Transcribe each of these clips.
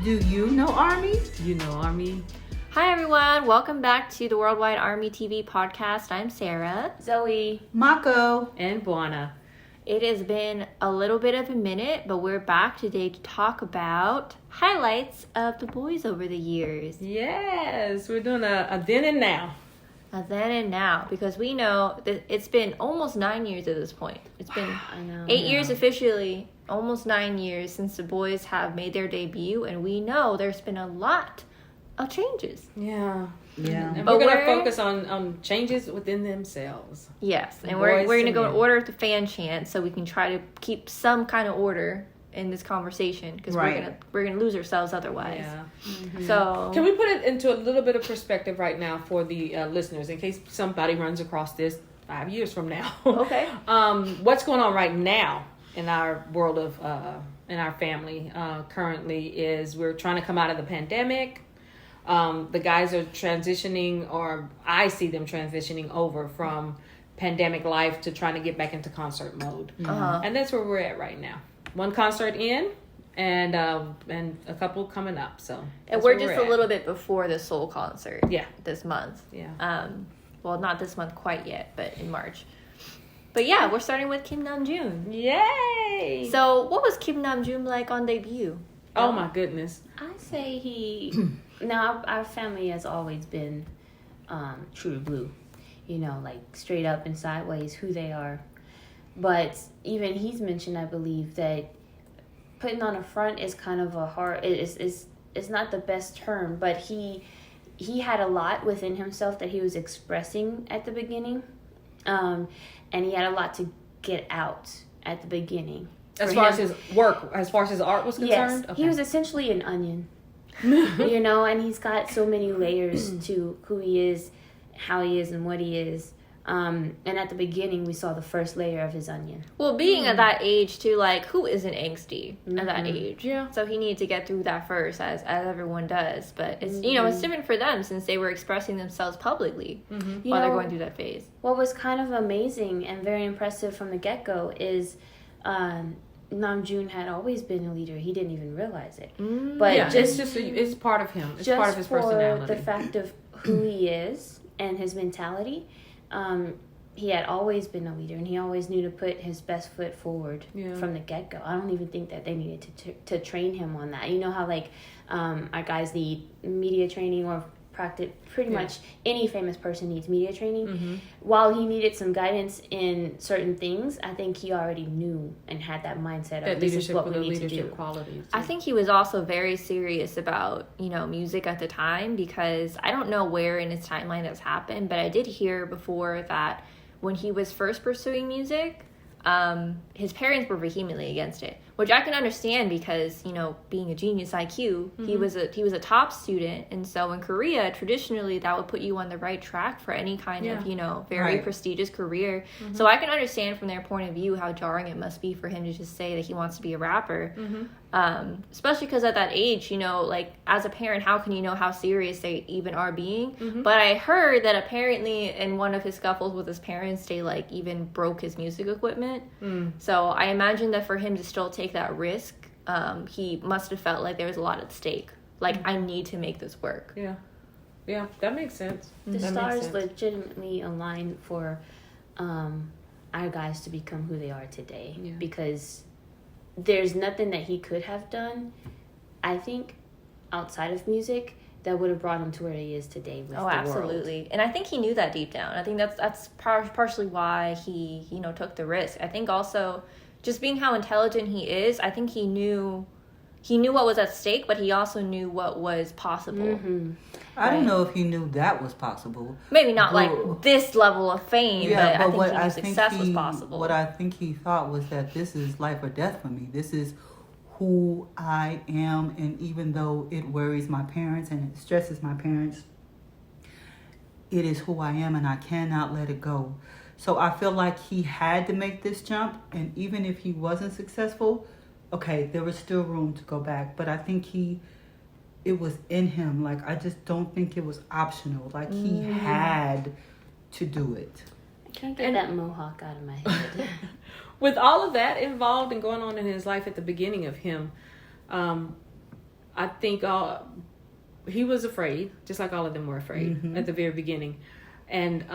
Do you know Army? You know Army. Hi everyone, welcome back to the Worldwide Army TV podcast. I'm Sarah. Zoe. Mako. And Buana. It has been a little bit of a minute, but we're back today to talk about highlights of the boys over the years. Yes, we're doing a then and now. A then and now, because we know that it's been almost 9 years at this point. It's been 8 years officially, almost 9 years since the boys have made their debut, and we know there's been a lot of changes. Yeah. And But we're going to focus on changes within themselves. Yes, and we're going to go in order of the fan chant so we can try to keep some kind of order in this conversation, because we're gonna lose ourselves otherwise. Yeah. Mm-hmm. So can we put it into a little bit of perspective right now for the listeners, in case somebody runs across this 5 years from now? Okay. What's going on right now in our world of in our family currently is we're trying to come out of the pandemic. The guys are transitioning, or I see them transitioning over from pandemic life to trying to get back into concert mode. And that's where we're at right now. One concert in, and a couple coming up. So, and we're just a little bit before the Seoul concert. Yeah, this month. Yeah. Well, not this month quite yet, but in March. But yeah, we're starting with Kim Namjoon. Yay! So, what was Kim Namjoon like on debut? Oh my goodness! I say he. Now our family has always been true to blue, you know, like straight up and sideways who they are. But even he's mentioned, I believe, that putting on a front is kind of a hard. Is not the best term, but he had a lot within himself that he was expressing at the beginning, and he had a lot to get out at the beginning. As far as his work, as far as his art was concerned, yes, he was essentially an onion, you know, and he's got so many layers to who he is, how he is, and what he is. And at the beginning, we saw the first layer of his onion. Well, being at that age, too, like, who isn't angsty at that age? Yeah. So he needed to get through that first, as everyone does. But, it's you know, it's different for them since they were expressing themselves publicly while they're going through that phase. What was kind of amazing and very impressive from the get-go is Namjoon had always been a leader. He didn't even realize it. But yeah, it's part of him. It's part of his personality. Just for the fact of who he is and his mentality, he had always been a leader, and he always knew to put his best foot forward from the get-go. I don't even think that they needed to train him on that. You know how, like, our guys need media training, or practice, pretty much any famous person needs media training. While he needed some guidance in certain things, I think he already knew and had that mindset of this is what we need to do. Qualities. I think he was also very serious about, you know, music at the time, because I don't know where in his timeline that's happened, but I did hear before that when he was first pursuing music, his parents were vehemently against it, which I can understand because, you know, being a genius IQ, he was a top student, and so in Korea, traditionally that would put you on the right track for any kind of, you know, very prestigious career. So I can understand from their point of view how jarring it must be for him to just say that he wants to be a rapper, especially because at that age, you know, like, as a parent, how can you know how serious they even are being? But I heard that apparently in one of his scuffles with his parents, they, like, even broke his music equipment. So I imagine that for him to still take that risk, he must have felt like there was a lot at stake. Like, I need to make this work. Yeah, that makes sense. The stars legitimately aligned for our guys to become who they are today, because there's nothing that he could have done, I think, outside of music that would have brought him to where he is today with the world. Absolutely. And I think he knew that deep down. I think that's partially why he, you know, took the risk. I think also just being how intelligent he is, I think he knew what was at stake, but he also knew what was possible. I don't know if he knew that was possible. Maybe not like this level of fame, but I think he knew success was possible. What I think he thought was that this is life or death for me. This is who I am, and even though it worries my parents and it stresses my parents, it is who I am, and I cannot let it go. So I feel like he had to make this jump, and even if he wasn't successful, okay, there was still room to go back. But I think it was in him. Like, I just don't think it was optional. Like, he had to do it. I can't get that mohawk out of my head. With all of that involved and going on in his life at the beginning of him, I think he was afraid, just like all of them were afraid at the very beginning. And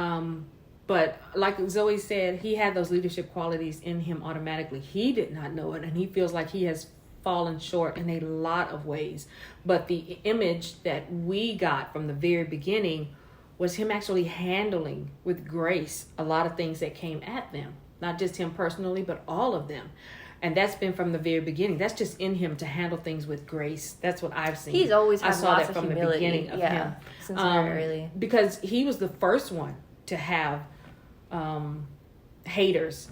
but like Zoe said, he had those leadership qualities in him automatically. He did not know it, and he feels like he has fallen short in a lot of ways. But the image that we got from the very beginning was him actually handling with grace a lot of things that came at them. Not just him personally, but all of them. And that's been from the very beginning. That's just in him to handle things with grace. That's what I've seen. He's always had I saw lots that of from humility. the beginning of him. Since very early. Because he was the first one to have haters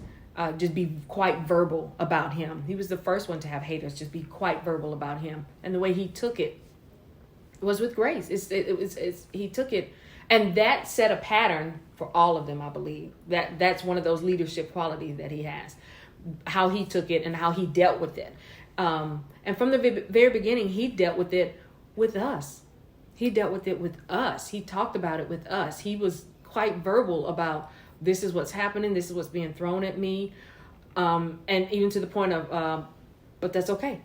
just be quite verbal about him. He was the first one to have haters just be quite verbal about him. And the way he took it was with grace. He took it, and that set a pattern for all of them, I believe. That's one of those leadership qualities that he has. How he took it and how he dealt with it. And from the very beginning, he dealt with it with us. He dealt with it with us. He talked about it with us. He was quite verbal about, this is what's happening, this is what's being thrown at me. And even to the point of, but that's okay.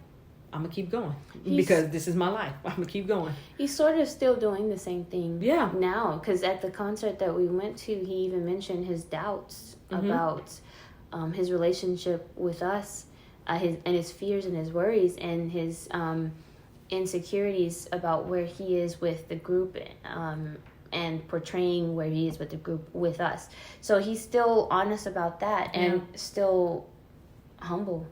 I'm going to keep going because this is my life. I'm going to keep going. He's sort of still doing the same thing now. Because at the concert that we went to, he even mentioned his doubts about his relationship with us, his fears and his worries and his insecurities about where he is with the group and portraying where he is with the group with us. So he's still honest about that and still humble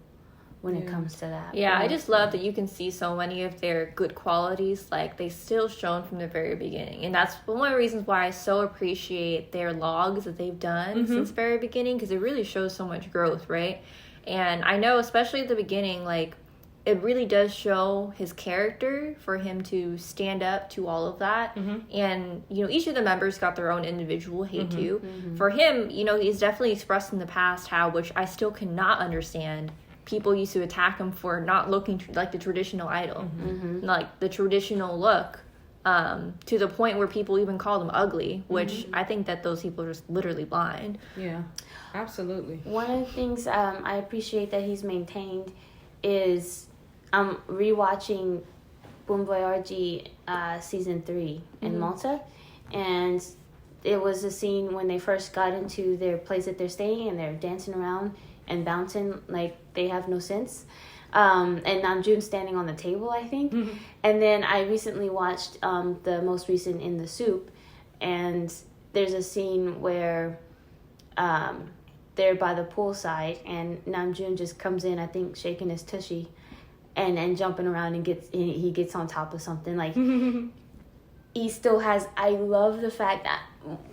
when it comes to that. Yeah, I just love that you can see so many of their good qualities, like they still shown from the very beginning. And that's one of the reasons why I so appreciate their logs that they've done since the very beginning, because it really shows so much growth, right? And I know, especially at the beginning, like, it really does show his character for him to stand up to all of that. And, you know, each of the members got their own individual hate too. For him, you know, he's definitely expressed in the past how, which I still cannot understand, people used to attack him for not looking like the traditional idol, like the traditional look, to the point where people even called him ugly, which I think that those people are just literally blind. Yeah, absolutely. One of the things I appreciate that he's maintained is I'm rewatching WWARMYTV season 3 in Malta, and it was a scene when they first got into their place that they're staying and they're dancing around and bouncing like they have no sense. And Namjoon standing on the table, I think. And then I recently watched the most recent In the Soup, and there's a scene where they're by the poolside and Namjoon just comes in, I think shaking his tushy and jumping around and he gets on top of something. Like, he still has, I love the fact that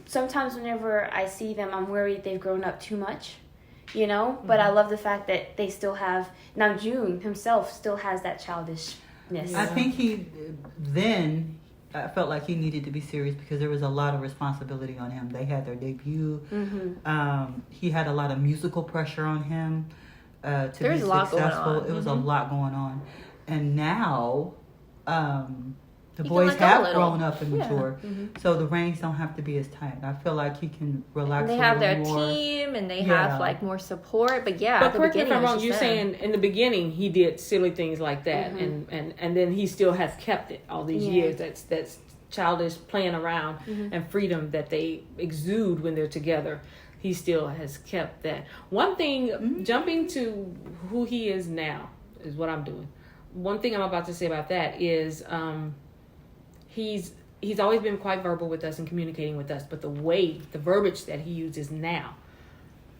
sometimes whenever I see them, I'm worried they've grown up too much. You know, but I love the fact that they still have, Namjoon himself still has that childishness. I think I felt like he needed to be serious because there was a lot of responsibility on him. They had their debut. He had a lot of musical pressure on him to be successful. It was a lot going on. And now the boys have grown up and matured, so the reins don't have to be as tight. I feel like he can relax. And they have their team, and they have like more support. But correct me if I'm wrong. You're saying in the beginning he did silly things like that, and then he still has kept it all these years. That's childish playing around and freedom that they exude when they're together. He still has kept that. One thing, jumping to who he is now, is what I'm doing. One thing I'm about to say about that is. He's always been quite verbal with us and communicating with us, but the verbiage that he uses now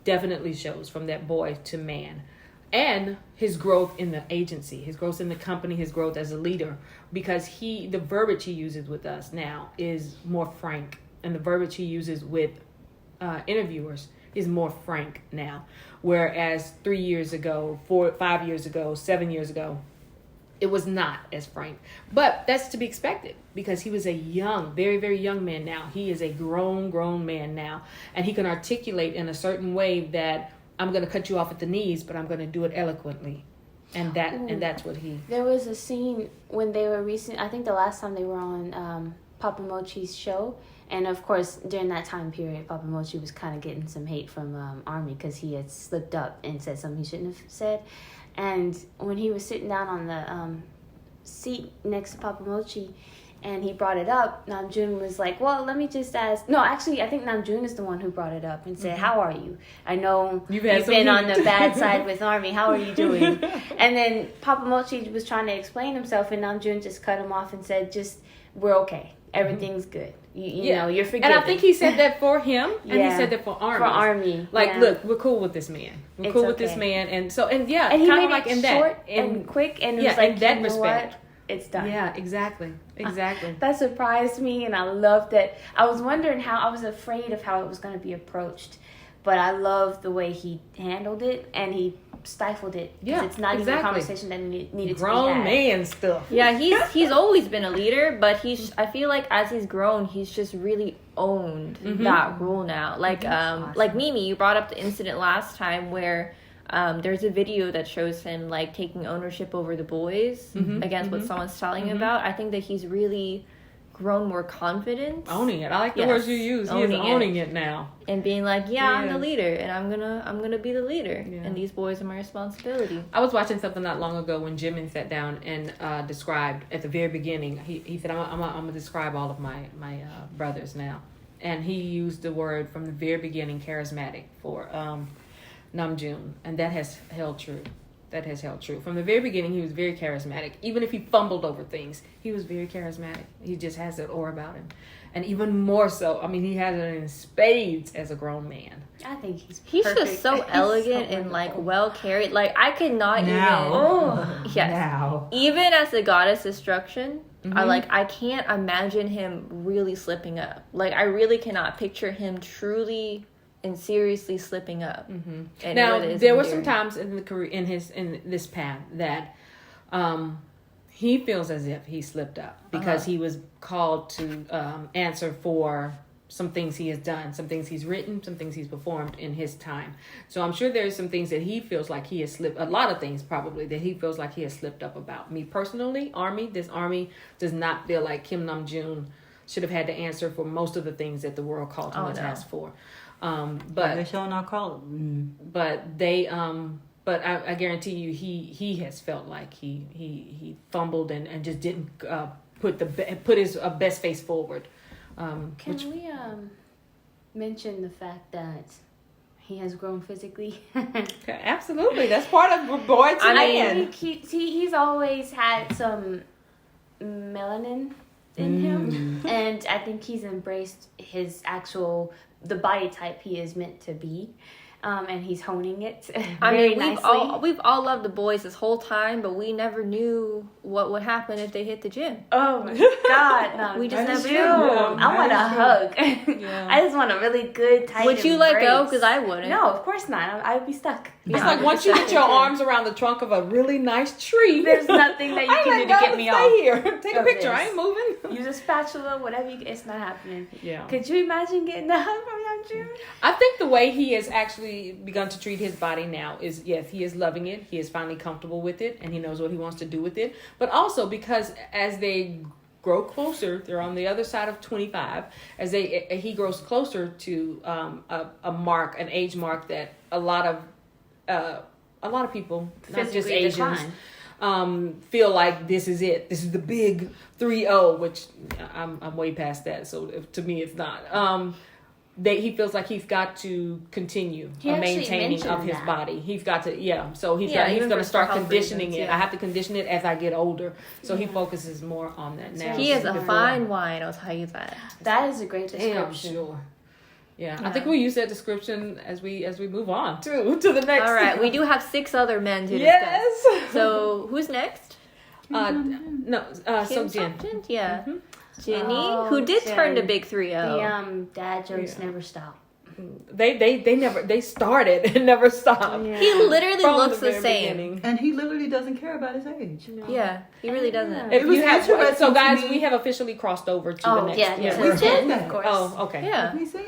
definitely shows from that boy to man. And his growth in the agency, his growth in the company, his growth as a leader, because the verbiage he uses with us now is more frank, and the verbiage he uses with interviewers is more frank now. Whereas 3 years ago, 5 years ago, 7 years ago, it was not as frank. But that's to be expected because he was a young, very, very young man now. He is a grown man now. And he can articulate in a certain way that I'm going to cut you off at the knees, but I'm going to do it eloquently. And that's what he... There was a scene when they were I think the last time they were on Papa Mochi's show. And of course, during that time period, Papa Mochi was kind of getting some hate from Army because he had slipped up and said something he shouldn't have said. And when he was sitting down on the seat next to Papa Mochi, and he brought it up, Namjoon was like, well, let me just ask. No, actually, I think Namjoon is the one who brought it up and said, how are you? I know you've been on the bad side with Army. How are you doing? And then Papa Mochi was trying to explain himself, and Namjoon just cut him off and said, we're okay. Everything's good. You know, you're forgiven. And I think he said that for him, and he said that for Army. For Army. Like, look, we're cool with this man. We're cool with this man. And so, and yeah, and he kind made of like it in short that. and quick, and it was like, that you know respect. what? It's done. Yeah, exactly. That surprised me, and I loved it. I was wondering I was afraid of how it was going to be approached, but I loved the way he handled it, and he stifled it. Yeah, it's not even a conversation that needed to be had. Grown man stuff. Yeah, he's always been a leader, but I feel like as he's grown, he's just really owned that role now. Like awesome. Like Mimi, you brought up the incident last time where there's a video that shows him like taking ownership over the boys against what someone's telling him about. I think that he's really grown more confident, owning it. I like the words you use. He is owning it now, and being like, I'm the leader, and I'm gonna be the leader, and these boys are my responsibility. I was watching something not long ago when Jimin sat down and described at the very beginning. He said, I'm gonna describe all of my brothers now, and he used the word from the very beginning, charismatic, for Namjoon, and that has held true. That has held true. From the very beginning, he was very charismatic. Even if he fumbled over things, he was very charismatic. He just has that aura about him. And even more so, I mean, he has it in spades as a grown man. I think he's perfect. Just so elegant and like well carried. Like I could not even as the goddess destruction, I can't imagine him really slipping up. Like I really cannot picture him truly and seriously slipping up. Now there were some times in the career in this path that he feels as if he slipped up because he was called to answer for some things he has done, some things he's written, some things he's performed in his time. So I'm sure there's some things that he feels like he has slipped, a lot of things probably that he feels like he has slipped up about. Me personally, this Army does not feel like Kim Namjoon should have had to answer for most of the things that the world called him to task for. But they're showing our call. But they but I guarantee you he has felt like he fumbled and just didn't put his best face forward. Can we mention the fact that he has grown physically? Absolutely, that's part of boy to man. He's always had some melanin in him, and I think he's embraced his the body type he is meant to be, and he's honing it. We've all loved the boys this whole time, but we never knew what would happen if they hit the gym. Oh my God! No, we just never knew. I want a hug. I just want a really good tight. Would you embrace. let go? Because I wouldn't. No, of course not. I'd be stuck. It's like once you get your arms around the trunk of a really nice tree, there's nothing that you can do to get me off. Here. Take a picture. I ain't moving. Use a spatula, whatever. It's not happening. Yeah. Could you imagine getting a hug from Namjoon? I think the way he has actually begun to treat his body now is, yes, he is loving it. He is finally comfortable with it, and he knows what he wants to do with it. But also because as they grow closer, they're on the other side of 25. As he grows closer to an age mark that a lot of people, not just Asians, feel like this is it. This is the big 3-0, which I'm way past that. So to me, it's not. He feels like he's got to continue maintaining of his body. He's got to, So he's going to start conditioning it. I have to condition it as I get older. So he focuses more on that now. He is a fine wine, I'll tell you that. That is a great description. Damn sure. Yeah, I think we'll use that description as we move on to the next. All right, we do have 6 other men to discuss. Yes. So who's next? So Jin. Yeah. Jinny, who did turn to big 3-0. The dad jokes never stop. They started and never stopped. Yeah. He literally looks the same, beginning. And he literally doesn't care about his age. No. Yeah, he really doesn't. If you have, so guys, we have officially crossed over to the next. Yeah, we did, of course. Oh, okay. Yeah. We see.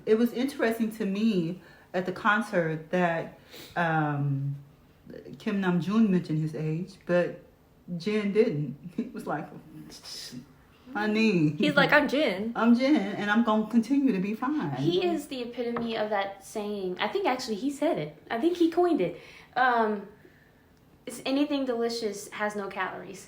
It was interesting to me at the concert that Kim Namjoon mentioned his age, but Jin didn't. He was like, honey. He's like, I'm Jin. I'm Jin, and I'm going to continue to be fine. He is the epitome of that saying. I think actually he said it. I think he coined it. anything delicious has no calories.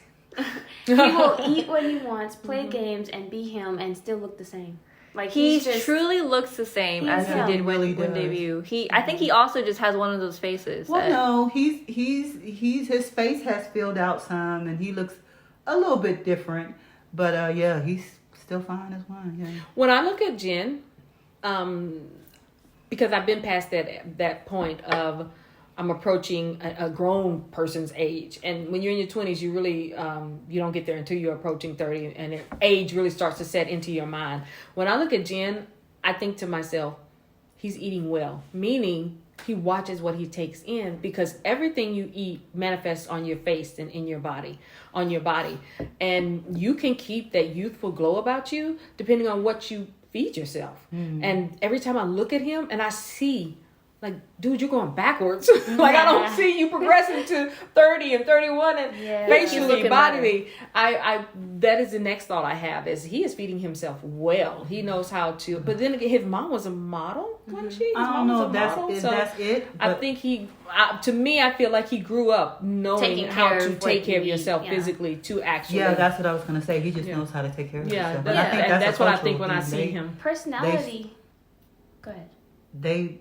He will eat what he wants, play games, and be him, and still look the same. Like He just, truly looks the same as he him. did when Really when does. debut. I think he also just has one of those faces. Well, that- no, he's his face has filled out some, and he looks a little bit different. But yeah, he's still fine as wine. Yeah. When I look at Jen, because I've been past that point of I'm approaching a grown person's age, and when you're in your 20s, you really you don't get there until you're approaching 30, and age really starts to set into your mind. When I look at Jen, I think to myself, he's eating well, meaning he watches what he takes in, because everything you eat manifests on your face and in your body, and you can keep that youthful glow about you depending on what you feed yourself. And every time I look at him and I see, like, dude, you're going backwards. Like, I don't see you progressing to 30 and 31 and He's facially, looking bodily. I that is the next thought I have, is he is feeding himself well. He knows how to. But then again, his mom was a model, wasn't she? His I don't mom know was if a that's model. if So that's it. I But think to me, I feel like he grew up knowing Taking how care to of take what care of you eat, yourself yeah. physically to actually. yeah, that's what I was gonna say. He just Yeah. knows how to take care of yeah. himself. That, And I think and that's a what I cultural think when I thing. see him. personality. Go ahead. They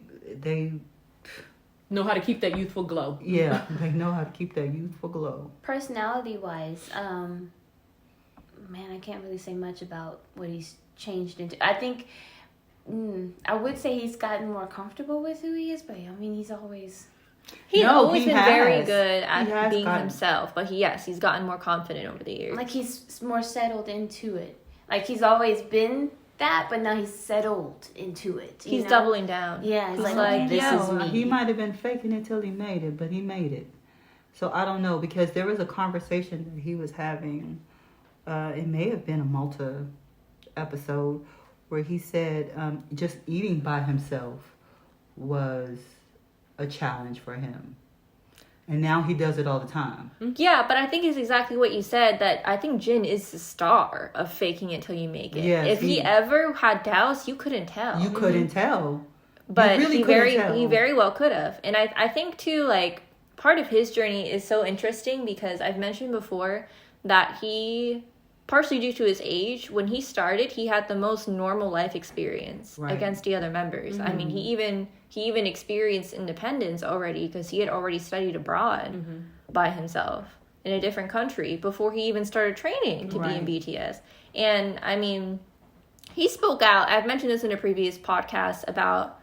Know how to keep that youthful glow. yeah, they know how to keep that youthful glow. Personality wise, man, I can't really say much about what he's changed into. I think I would say he's gotten more comfortable with who he is, but I mean, he's always. He's No, always he been very has. good He at has being gotten- himself, but he's gotten more confident over the years. Like he's more settled into it. Like he's always been that, but now he's settled into it. He's know? doubling down. Yeah, he's He's like, like, this yo, is me. He might have been faking it till he made it, but he made it. So I don't know, because there was a conversation that he was having. It may have been a Malta episode where he said just eating by himself was a challenge for him. And now he does it all the time. Yeah, but I think it's exactly what you said, that I think Jin is the star of faking it till you make it. Yes, if he he- ever had doubts, you couldn't tell. You couldn't tell. But You really he couldn't tell. he very well could have. And I think too, like, part of his journey is so interesting because I've mentioned before that he, partially due to his age, when he started, he had the most normal life experience Right. against the other members. I mean, he even experienced independence already because he had already studied abroad by himself in a different country before he even started training to be in Right. BTS. And I mean, he spoke out. I've mentioned this in a previous podcast about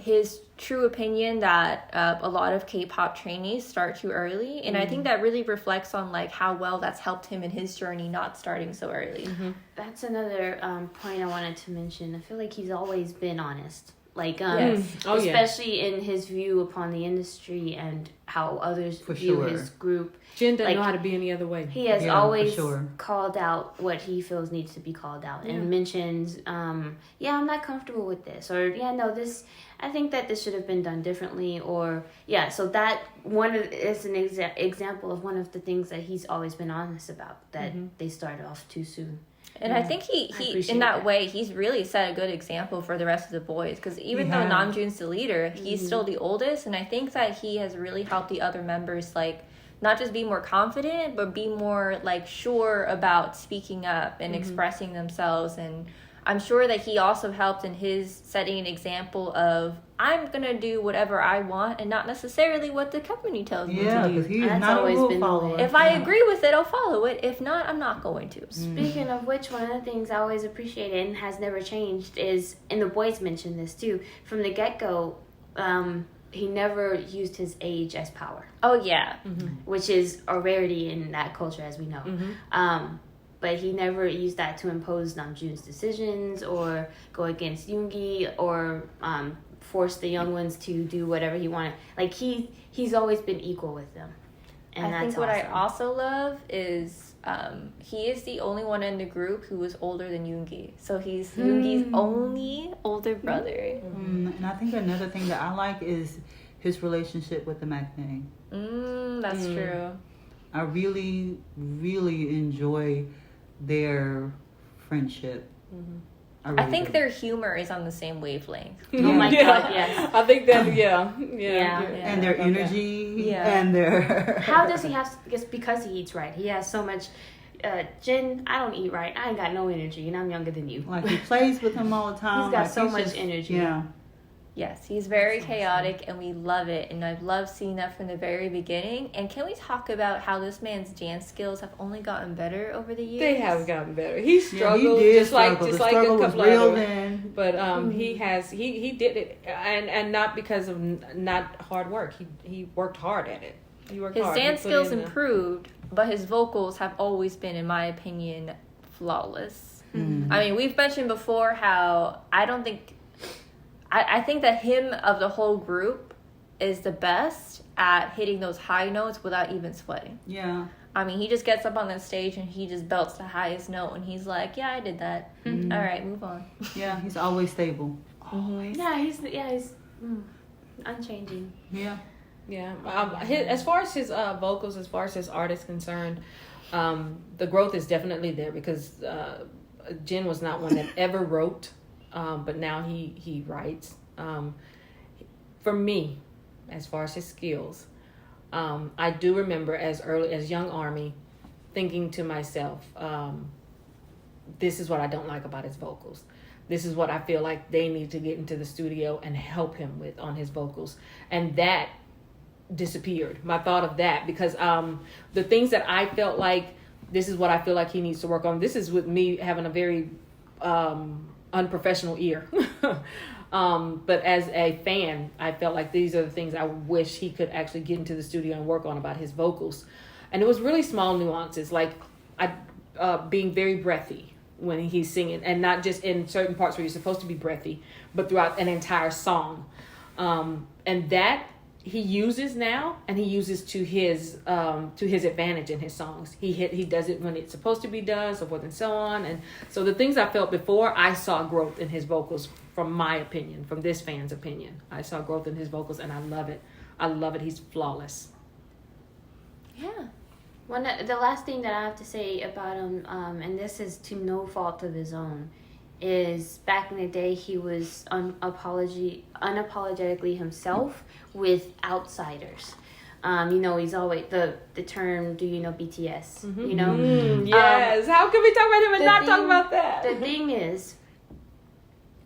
his true opinion that a lot of K-pop trainees start too early, and I think that really reflects on like how well that's helped him in his journey not starting so early. That's another point I wanted to mention. I feel like he's always been honest. Like, Yes. Oh, yeah. especially in his view upon the industry and how others For view sure. his group. Jen doesn't Like, know how to be any other way. He has Yeah, for always sure. called out what he feels needs to be called out and mentions, yeah, I'm not comfortable with this, or yeah, no, this, I think that this should have been done differently, or yeah. So that is an example of one of the things that he's always been honest about, that they started off too soon. And I think he appreciate in that that. way, he's really set a good example for the rest of the boys. Because even He though has. Namjoon's the leader, he's still the oldest. And I think that he has really helped the other members, like, not just be more confident, but be more, like, sure about speaking up and expressing themselves. And I'm sure that he also helped in his setting an example of, I'm going to do whatever I want and not necessarily what the company tells me Yeah, to do. because he is That's not a always rule been the follower. way. If I agree with it, I'll follow it. If not, I'm not going to. Speaking of which, one of the things I always appreciated and has never changed is, and the boys mentioned this too, from the get-go, he never used his age as power, Oh, yeah. which is a rarity in that culture, as we know. But he never used that to impose Namjoon's decisions or go against Yoongi or force the young ones to do whatever he wanted. Like he's always been equal with them. And I that's think what I awesome. also love is he is the only one in the group who is older than Yoongi. So he's Yoongi's only older brother. And I think another thing that I like is his relationship with the McNay. That's true. I really, really enjoy their friendship. I think their humor is on the same wavelength. Oh my God, yes. I think that, yeah. And their energy, Yeah. and their... How does he have? Because he eats right. He has so much. Jen, I don't eat right. I ain't got no energy, and I'm younger than you. Like, he plays with him all the time. He's got like, so much just, energy. Yeah. Yes, he's very chaotic, and we love it. And I've loved seeing that from the very beginning. And can we talk about how this man's dance skills have only gotten better over the years? They have gotten better. He struggled, he did just like struggle. just The like a struggle was couple real others. then. But he did it, and not because of not hard work. He worked hard at it. He worked His hard. dance He put skills in the- improved, but his vocals have always been, in my opinion, flawless. Mm. I mean, we've mentioned before how I think that him of the whole group is the best at hitting those high notes without even sweating. Yeah. I mean, he just gets up on the stage and he just belts the highest note, and he's like, "Yeah, I did that. All right, move on." Yeah, he's always stable. Yeah, he's unchanging. Yeah. Yeah. As far as his vocals, as far as his art is concerned, the growth is definitely there because Jen was not one that ever wrote, but now he writes. For me, as far as his skills, I do remember as early as young Army thinking to myself, this is what I don't like about his vocals. This is what I feel like they need to get into the studio and help him with on his vocals. And that disappeared. My thought of that, because the things that I felt like, this is what I feel like he needs to work on. This is with me having a very unprofessional ear. But as a fan, I felt like these are the things I wish he could actually get into the studio and work on about his vocals. And it was really small nuances, like being very breathy when he's singing, and not just in certain parts where you're supposed to be breathy, but throughout an entire song. And that he uses now, and he uses to his advantage in his songs. He does it when it's supposed to be done, so forth and so on. And so the things I felt before, I saw growth in his vocals. From my opinion, from this fan's opinion, I saw growth in his vocals, and I love it. I love it. He's flawless. Yeah. The last thing that I have to say about him, and this is to no fault of his own, is back in the day he was unapologetically himself with outsiders. He's always the term, do you know BTS? Mm-hmm. You know? Yes. How can we talk about him and not talk thing- about that? The thing is,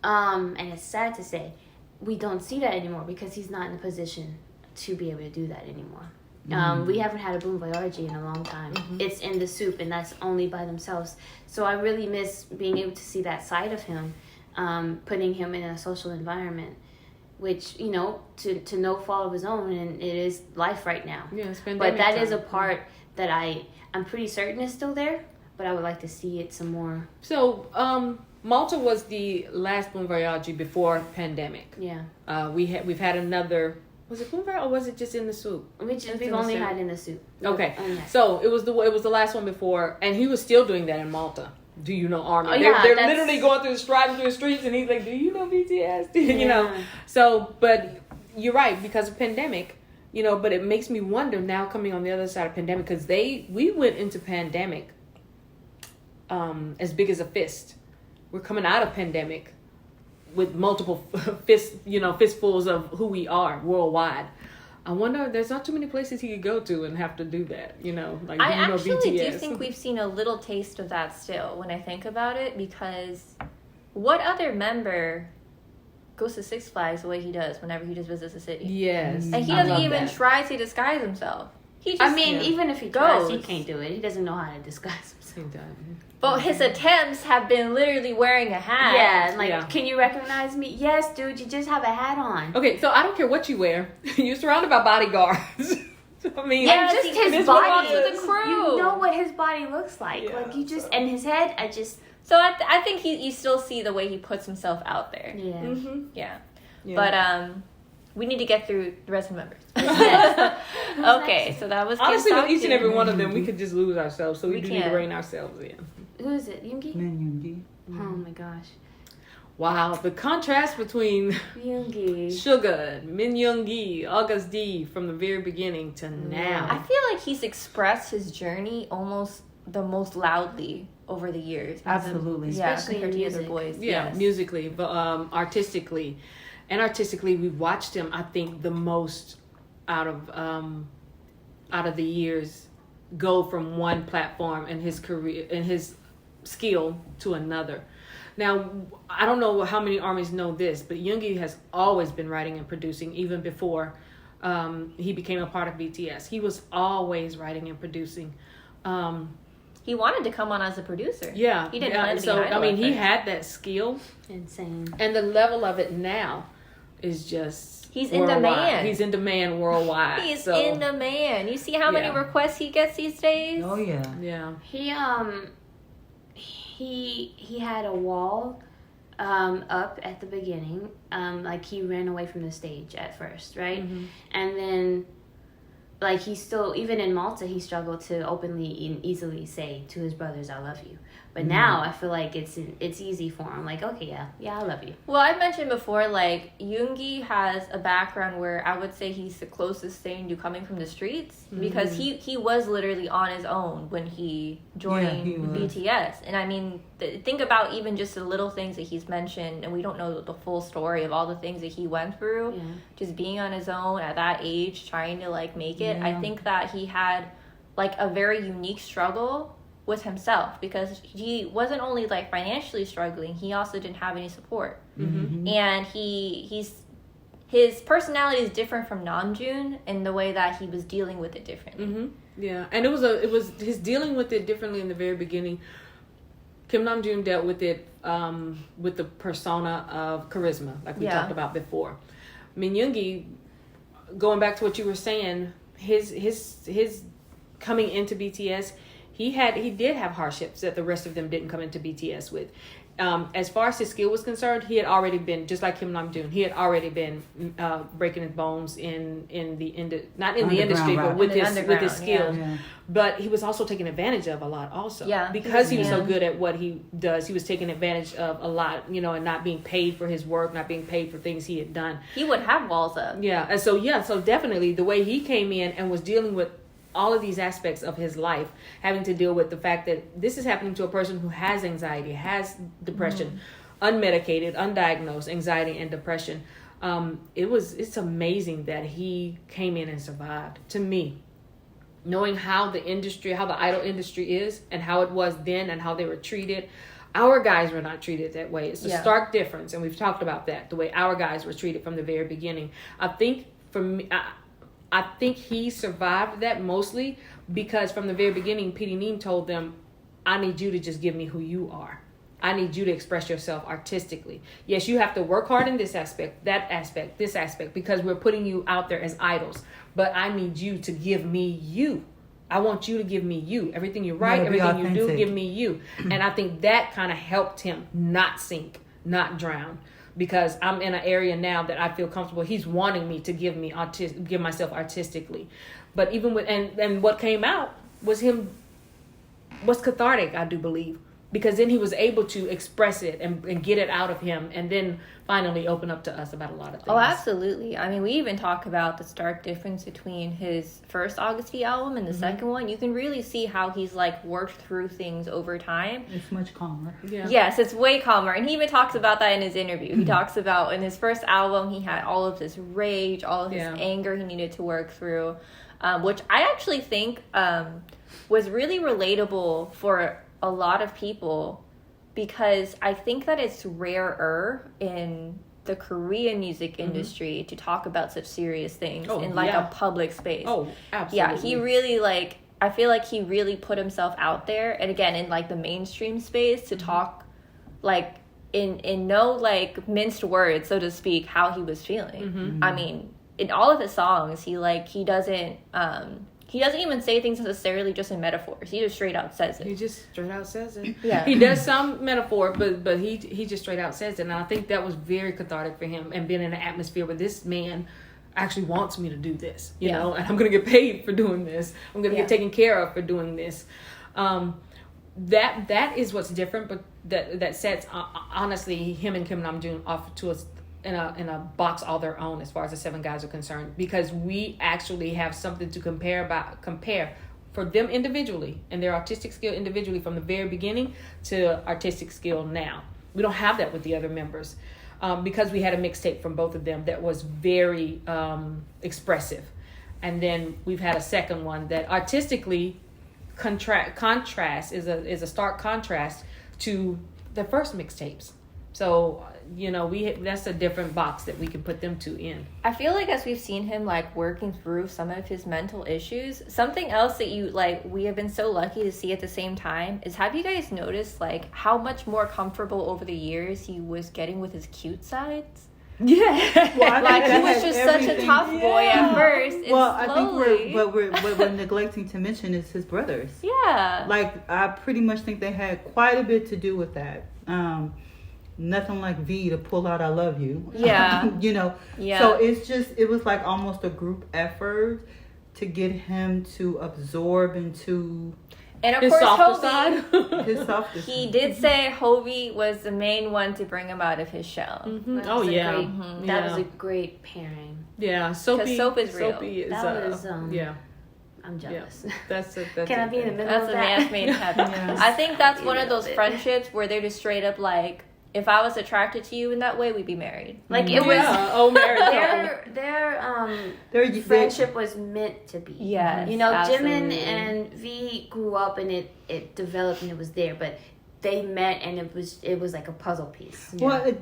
and it's sad to say, we don't see that anymore because he's not in a position to be able to do that anymore. We haven't had a Boom Voyage in a long time. It's in the soup, and that's only by themselves. So I really miss being able to see that side of him, putting him in a social environment, which, to no fault of his own, and it is life right now. Yeah, it's But that is a time. part that I'm pretty certain is still there, but I would like to see it some more. So, Malta was the last Boom Voyage before pandemic. Yeah. We've had another. Was it Boom Voyage or was it just in the soup? We've in the only soup. had in the soup. Okay, yes. so it was the last one before, and he was still doing that in Malta. Do you know Army? Oh, yeah, they're that's- literally going striding through the streets, and he's like, "Do you know BTS?" you know. Yeah. So, but you're right, because of pandemic, But it makes me wonder now, coming on the other side of pandemic, because we went into pandemic as big as a fist. We're coming out of pandemic with multiple fistfuls of who we are worldwide. I wonder, there's not too many places he could go to and have to do that, like, I actually BTS. do think we've seen a little taste of that still when I think about it, because what other member goes to Six Flags the way he does whenever he just visits a city? Yes. And he I doesn't love even that. try to disguise himself. He just, Even if he tries, he goes. can't do it. He doesn't know how to disguise himself. But his attempts have been literally wearing a hat. Yeah, like, Yeah. can you recognize me? Yes, dude, you just have a hat on. Okay, so I don't care what you wear. You're surrounded by bodyguards. I mean, Yeah, just he his just body. belongs to the crew. You know what his body looks like. Yeah, Like, you just, so- and his head, So I think you still see the way he puts himself out there. yeah. Mm-hmm. Yeah. Yeah. But we need to get through the rest of the members. Okay, so that was Honestly, Kim with each and every Seok-jin. one of them, we could just lose ourselves. So we We do need to can. rein ourselves in. Who is it? Yoongi? Min Yoongi. Oh my gosh. Wow, the contrast between Yoongi. Suga, Min Young-gi, August D from the very beginning to I now. feel like he's expressed his journey almost the most loudly over the years. Absolutely. Yeah, Especially compared in to the other music. boys. Yeah, Yes. musically, but artistically, we've watched him. I think the most out of the years go from one platform in his career and his skill to another. Now, I don't know how many armies know this, but Yoongi has always been writing and producing even before he became a part of BTS. He was always writing and producing. He wanted to come on as a producer. Yeah, He didn't plan to be so an idol I mean, at he first. had that skill, Insane. and the level of it now is just He's in worldwide. demand. He's in demand worldwide. He's so, in demand. You see how many Yeah. requests he gets these days? Oh yeah. Yeah. He had a wall up at the beginning. Like he ran away from the stage at first, right? Mm-hmm. And then like he still, even in Malta, he struggled to openly and easily say to his brothers, "I love you." But now I feel like it's easy for him. Like, okay, yeah, I love you. Well, I mentioned before, like, Yoongi has a background where I would say he's the closest thing to coming from the streets because he was literally on his own when he joined he was. BTS. And I mean, think about even just the little things that he's mentioned, and we don't know the full story of all the things that he went through. Yeah. Just being on his own at that age, trying to, like, make it. I Yeah. think that he had, like, a very unique struggle with himself because he wasn't only like financially struggling, he also didn't have any support. Mm-hmm. And his personality is different from Namjoon in the way that he was dealing with it differently. Mm-hmm. Yeah, and it was his dealing with it differently in the very beginning. Kim Namjoon dealt with it with the persona of charisma, like we talked about before. Min Yoongi, going back to what you were saying, his coming into BTS, he did have hardships that the rest of them didn't come into BTS with. As far as his skill was concerned, he had already been, just like Kim Namjoon, he had already been breaking his bones not in the industry, but with his skill. Yeah. But he was also taken advantage of a lot also. Yeah. Because he was so good at what he does, he was taken advantage of a lot, and not being paid for his work, not being paid for things he had done. He would have walls up. Yeah. And so definitely the way he came in and was dealing with all of these aspects of his life, having to deal with the fact that this is happening to a person who has anxiety, has depression, unmedicated, undiagnosed anxiety and depression. It's amazing that he came in and survived. To me, knowing how the idol industry is and how it was then and how they were treated, our guys were not treated that way. It's a stark difference, and we've talked about that, the way our guys were treated from the very beginning. I think for me, I think he survived that mostly because from the very beginning, P.D. Neem told them, I need you to just give me who you are. I need you to express yourself artistically. Yes, you have to work hard in this aspect, that aspect, this aspect, because we're putting you out there as idols. But I need you to give me you. I want you to give me you. Everything you write, everything you do, give me you. And I think that kind of helped him not sink, not drown. Because I'm in an area now that I feel comfortable. He's wanting me to give myself artistically, but even with and what came out was cathartic. I do believe because then he was able to express it and get it out of him, and then finally open up to us about a lot of things. Oh, absolutely. I mean, we even talk about the stark difference between his first Augusty album and the second one. You can really see how he's like worked through things over time. It's much calmer. Yeah. Yes, it's way calmer. And he even talks about that in his interview. He talks about in his first album, he had all of this rage, all of his anger he needed to work through, which I actually think was really relatable for a lot of people, because I think that it's rarer in the Korean music industry to talk about such serious things in like a public space. Oh, absolutely. Yeah, he really I feel like he really put himself out there, and again in like the mainstream space to talk like in no like minced words, so to speak, how he was feeling. I mean, in all of his songs, he doesn't even say things necessarily just in metaphors. He just straight out says it. He just straight out says it. Yeah. He does some metaphor, but he just straight out says it. And I think that was very cathartic for him, and being in an atmosphere where this man actually wants me to do this, you know, and I'm going to get paid for doing this. I'm going to get taken care of for doing this. That is what's different, but that sets honestly him and Kim Namjoon off to us in a box all their own as far as the seven guys are concerned, because we actually have something to compare for them individually and their artistic skill individually from the very beginning to artistic skill now. We don't have that with the other members because we had a mixtape from both of them that was very expressive. And then we've had a second one that artistically contrast is a stark contrast to the first mixtapes. So, you know, that's a different box that we can put them two in. I feel like as we've seen him like working through some of his mental issues, something else that you like we have been so lucky to see at the same time is, have you guys noticed like how much more comfortable over the years he was getting with his cute sides? Yeah. Well, Like he was just such a tough boy at first. And Well, slowly, I think what we're neglecting to mention is his brothers. yeah. Like, I pretty much think they had quite a bit to do with that. Nothing like V to pull out "I love you." Yeah. You know. Yeah. So it was like almost a group effort to get him to absorb into And of His course, softer Hobie, side. his softer he side. did say Hobie was the main one to bring him out of his shell. That Oh was a yeah. great- That was a great pairing. Yeah, Soapy. Soap is real. Soapy is, That was, yeah. I'm jealous. That's Can I be in the middle That's of a that? match made in heaven. Yes. I think that's one of Yeah. those friendships where they're just straight up like, if I was attracted to you in that way, we'd be married. Like it was Yeah. Oh, married couple. their friendship was meant to be. Yes, You know, absolutely. Jimin and V grew up and it developed and it was there, but they met and it was like a puzzle piece. Well,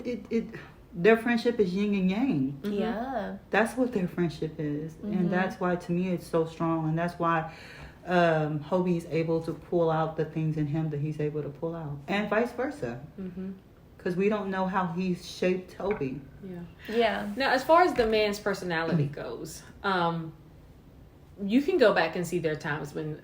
their friendship is yin and yang. Yeah. That's what their friendship is, and that's why to me it's so strong, and that's why Hobie's able to pull out the things in him that he's able to pull out, and vice versa. Because we don't know how he's shaped Hobie. Yeah. Yeah. Now, as far as the man's personality goes, you can go back and see their times when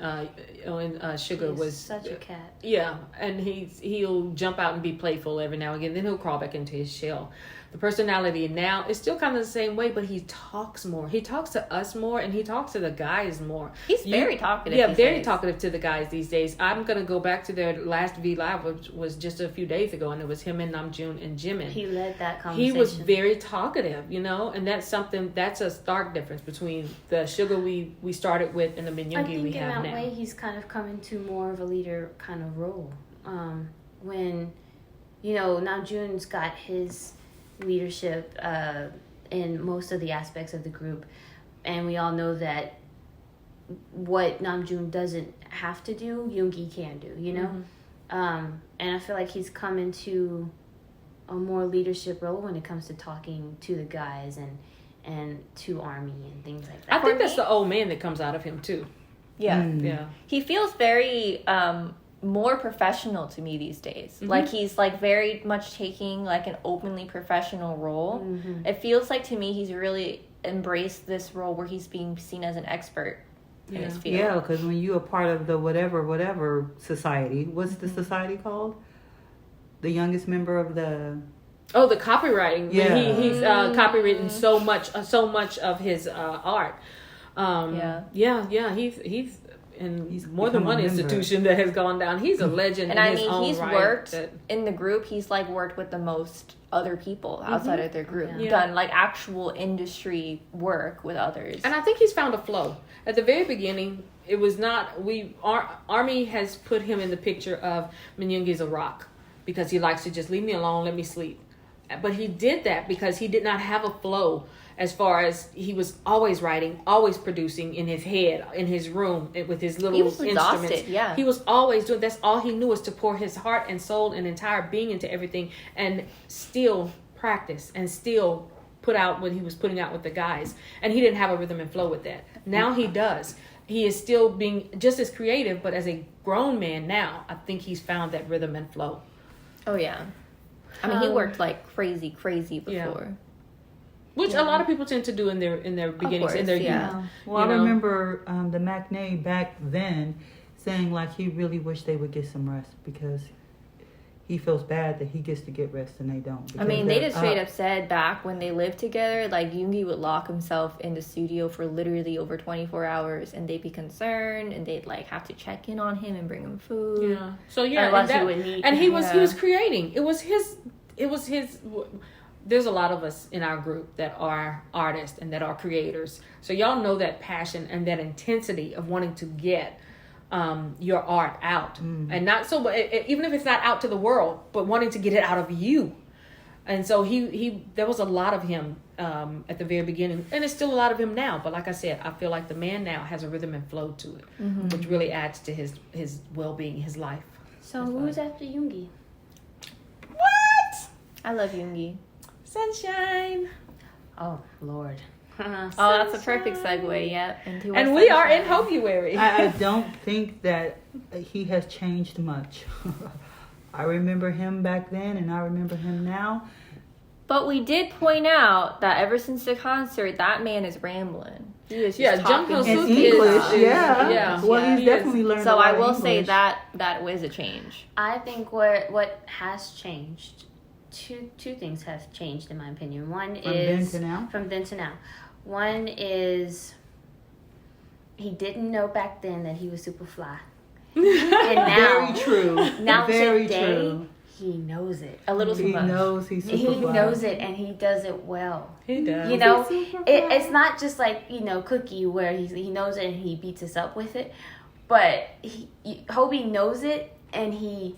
Sugar He's was such a cat. Yeah, and he'll jump out and be playful every now and again. Then he'll crawl back into his shell. The personality now is still kind of the same way, but he talks more. He talks to us more, and he talks to the guys more. He's very talkative. Yeah, these very days. talkative to the guys these days. I'm gonna go back to their last V Live, which was just a few days ago, and it was him and Namjoon and Jimin. He led that conversation. He was very talkative, you know, and that's a stark difference between the Sugar we started with and the I Minyoungi think we in have that now. way he's kind of come into more of a leader kind of role. When, you know, Namjoon's got his leadership in most of the aspects of the group, and we all know that what Namjoon doesn't have to do, Yoongi can do, you know? And I feel like he's come into a more leadership role when it comes to talking to the guys and to Army and things like that. I think that's the old man that comes out of him too. Yeah. Yeah. He feels very more professional to me these days. Like he's like very much taking like an openly professional role. It feels like to me he's really embraced this role where he's being seen as an expert in his field. Yeah, because when you are part of the whatever society, what's the society called? The youngest member of the... Oh, the copywriting. Yeah. He's copywritten so much of his art. He's in more than become one a member. institution that has gone down. He's a legend And in I his mean, own he's right. worked in the group. He's like worked with the most other people outside of their group. Yeah. Done like actual industry work with others. And I think he's found a flow. At the very beginning, it was not... Army has put him in the picture of Minyoungi's a rock because he likes to just leave me alone, let me sleep. But he did that because he did not have a flow as far as he was always writing, always producing in his head, in his room, with his little He was instruments. exhausted, yeah. He was always doing... That's all he knew, was to pour his heart and soul and entire being into everything and still practice and still put out what he was putting out with the guys. And he didn't have a rhythm and flow with that. Now he does. He is still being just as creative, but as a grown man now, I think he's found that rhythm and flow. Oh yeah. I mean, he worked like crazy before. Yeah. Which a lot of people tend to do in their beginnings, in their yeah. youth. Well, you I know? remember the McNay back then saying like he really wished they would get some rest because he feels bad that he gets to get rest and they don't. I mean, they Because just straight up said back when they lived together, like Yoongi would lock himself in the studio for literally over 24 hours, and they'd be concerned, and they'd like have to check in on him and bring him food. Yeah. So yeah, Otherwise and, he would need- he was creating. It was his. There's a lot of us in our group that are artists and that are creators. So y'all know that passion and that intensity of wanting to get your art out, and not so even if it's not out to the world, but wanting to get it out of you. And so he there was a lot of him at the very beginning, and it's still a lot of him now. But like I said, I feel like the man now has a rhythm and flow to it, which really adds to his well-being, his life. So who's after Yoongi? What? I love Yoongi. Sunshine. Oh Lord. Oh, that's a perfect segue. Yep. Into And West we are in Sunshine. Hobuary. I don't think that he has changed much. I remember him back then, and I remember him now. But we did point out that ever since the concert, that man is rambling. He is just Yeah, talking Jung In Hoseok English, is- yeah. yeah. Well, Yeah. he's definitely learned. So a lot I of will say English. that was a change. I think what has changed, two things have changed in my opinion. One From is then to now? From then to now. One is he didn't know back then that he was super fly. And now, Very true. now Very today, true. he knows it. A little too He much. knows he's super He fly. knows it, and he does it well. He does. You know, He's super it's not just like, Cookie where he knows it and he beats us up with it, but Hobie knows it and he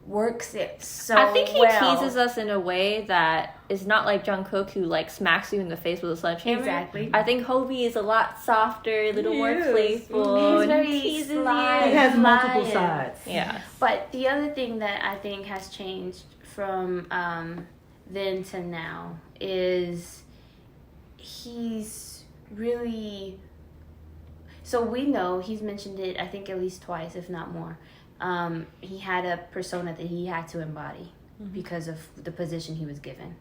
works it so I think he well. teases us in a way that is not like Jungkook, who like smacks you in the face with a sledgehammer. Exactly. I think Hobie is a lot softer, a little more He is. playful, He's and very he teases sly. He you. has multiple Lion. sides. Yeah. But the other thing that I think has changed from then to now is he's really. So we know he's mentioned it, I think at least twice, if not more. He had a persona that he had to embody because of the position he was given.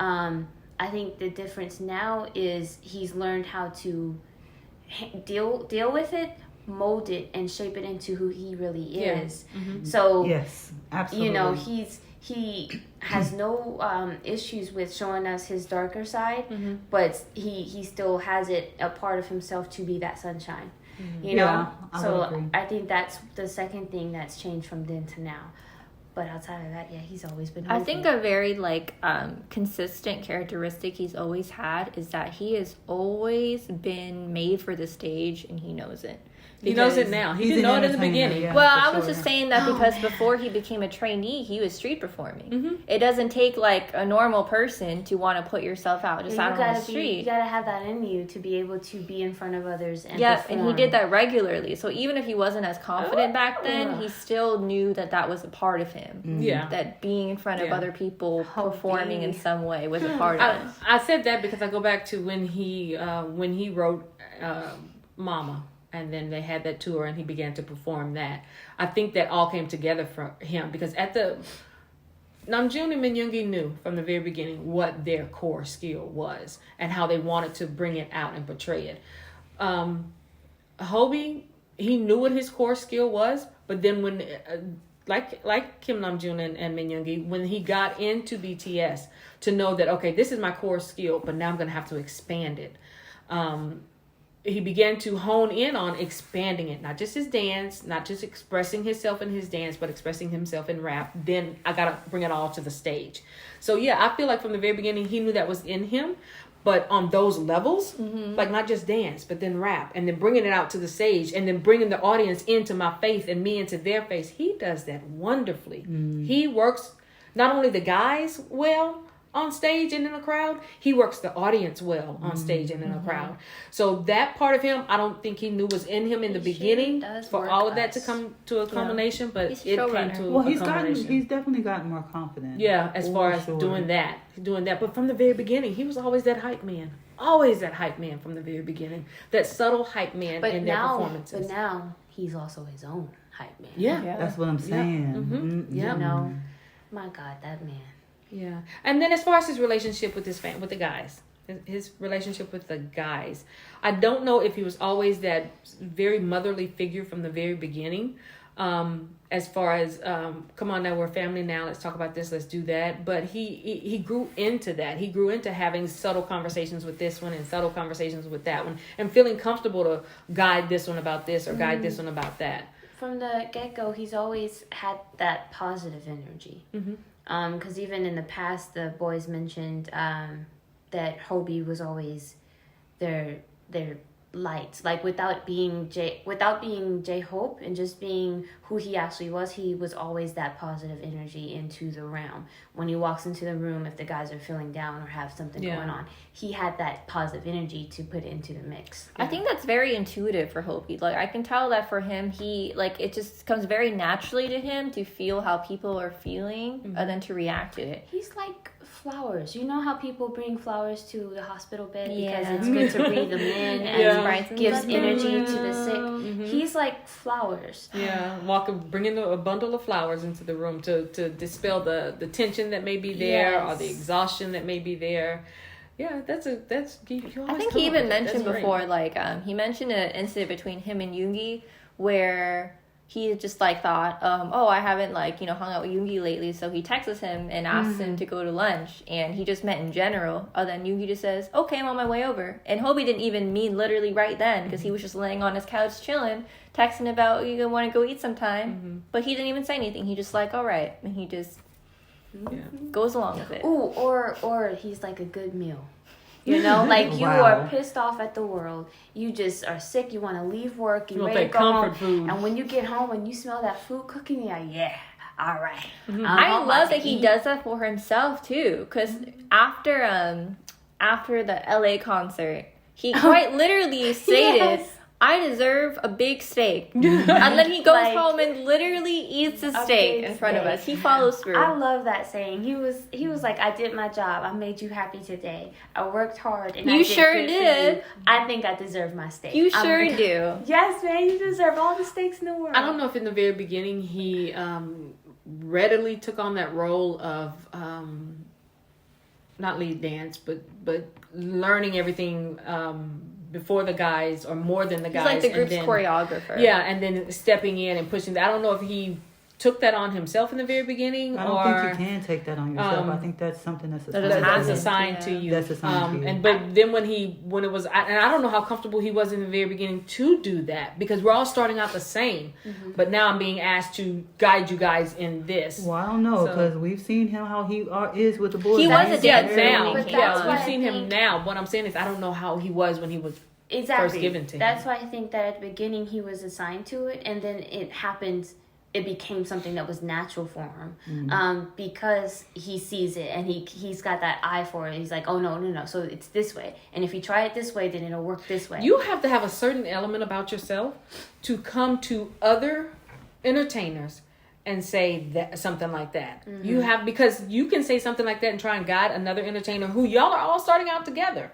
I think the difference now is he's learned how to deal with it, mold it, and shape it into who he really is. So Yes, absolutely. he has no issues with showing us his darker side, but he still has it a part of himself to be that sunshine. You know, Yeah, I would so agree. I think that's the second thing that's changed from then to now. But outside of that, yeah, he's always been. I think a very consistent characteristic he's always had is that he has always been made for the stage, and he knows it. He knows it Because- now. He He's didn't an know it in the entertainer, beginning. yeah. Well, for I was sure. just saying that because before he became a trainee, he was street performing. Mm-hmm. It doesn't take like a normal person to want to put yourself out just out on the you street. gotta have that in you to be able to be in front of others and Yeah, perform. and he did that regularly. So even if he wasn't as confident back then, he still knew that was a part of him. Yeah. That being in front of Yeah. other people, performing in Hobie. some way was a part of it. I said that because I go back to when he wrote Mama, and then they had that tour and he began to perform that. I think that all came together for him because Namjoon and Minyoongi knew from the very beginning what their core skill was and how they wanted to bring it out and portray it. Hobie, he knew what his core skill was, but then when like Kim Namjoon and Minyoongi, when he got into BTS, to know that okay, this is my core skill, but now I'm gonna have to expand it. He began to hone in on expanding it, not just his dance, not just expressing himself in his dance, but expressing himself in rap. Then I gotta bring it all to the stage. So yeah, I feel like from the very beginning he knew that was in him, but on those levels, like not just dance, but then rap, and then bringing it out to the stage, and then bringing the audience into my faith and me into their face. He does that wonderfully. He works not only the guys well on stage and in a crowd, he works the audience well on stage and in a crowd. So that part of him, I don't think he knew was in him in the He beginning sure does for work all of that to us. come to a culmination, but He's a it came showrunner. to Well, a culmination. he's definitely gotten more confident. Yeah, as far For as sure. doing that. But from the very beginning, he was always that hype man. Always that hype man from the very beginning. That subtle hype man in their performances. But now he's also his own hype man. Yeah. That's what I'm saying. Yeah. You know, my God, that man. Yeah. And then as far as his relationship with with the guys, his relationship with the guys, I don't know if he was always that very motherly figure from the very beginning. As far as come on now, we're family now, let's talk about this, let's do that. But he grew into that. He grew into having subtle conversations with this one and subtle conversations with that one, and feeling comfortable to guide this one about this or guide this one about that. From the get-go, he's always had that positive energy. Because even in the past, the boys mentioned that Hobie was always their light, like without being J-Hope and just being who he actually was. He was always that positive energy into the realm. When he walks into the room, if the guys are feeling down or have something going on, he had that positive energy to put into the mix. I think that's very intuitive for Hopi. Like, I can tell that for him, he, like, it just comes very naturally to him to feel how people are feeling and then to react to it. He's like flowers. You know how people bring flowers to the hospital bed because it's good to breathe them in and gives energy to the sick. He's like flowers. Yeah, bringing a bundle of flowers into the room to dispel the tension that may be there or the exhaustion that may be there. Yeah, I think he even mentioned before, like, he mentioned an incident between him and Yoongi where he just, like, thought, I haven't, like, hung out with Yoongi lately, so he texts him and asks him to go to lunch, and he just met in general. Then Yoongi just says, okay, I'm on my way over. And Hobie didn't even mean literally right then, because he was just laying on his couch chilling, texting about, you want to go eat sometime, but he didn't even say anything. He just like, all right, and he just goes along with it. Ooh, or he's like a good meal. Like you are pissed off at the world. You just are sick. You want to leave work. You're ready to go home. Food. And when you get home and you smell that food cooking, you're like, yeah, all right. I love that he does that for himself too. Because after the LA concert, he quite literally stated, I deserve a big steak. And then he goes home and literally eats a steak in front of us. He follows through. I love that saying. He was like, I did my job. I made you happy today. I worked hard. And you sure did. I think I deserve my steak. You sure do. Yes, man. You deserve all the steaks in the world. I don't know if in the very beginning he readily took on that role of not lead dance, but learning everything before the guys or more than the guys. He's like the group's choreographer. Yeah, and then stepping in and pushing. I don't know if he took that on himself in the very beginning. I don't think you can take that on yourself. I think that's something that's assigned to you. That's assigned to you. But then when it was, and I don't know how comfortable he was in the very beginning to do that, because we're all starting out the same. But now I'm being asked to guide you guys in this. Well, I don't know, because we've seen him how he is with the boys. He was a dance now. But we've seen him now. What I'm saying is I don't know how he was when he was first given to him. That's why I think that at the beginning he was assigned to it, and then it happened. It became something that was natural for him, because he sees it and he's got that eye for it. He's like, oh no, so it's this way, and if you try it this way, then it'll work this way. You have to have a certain element about yourself to come to other entertainers and say that something like that. You have, because you can say something like that and try and guide another entertainer who y'all are all starting out together,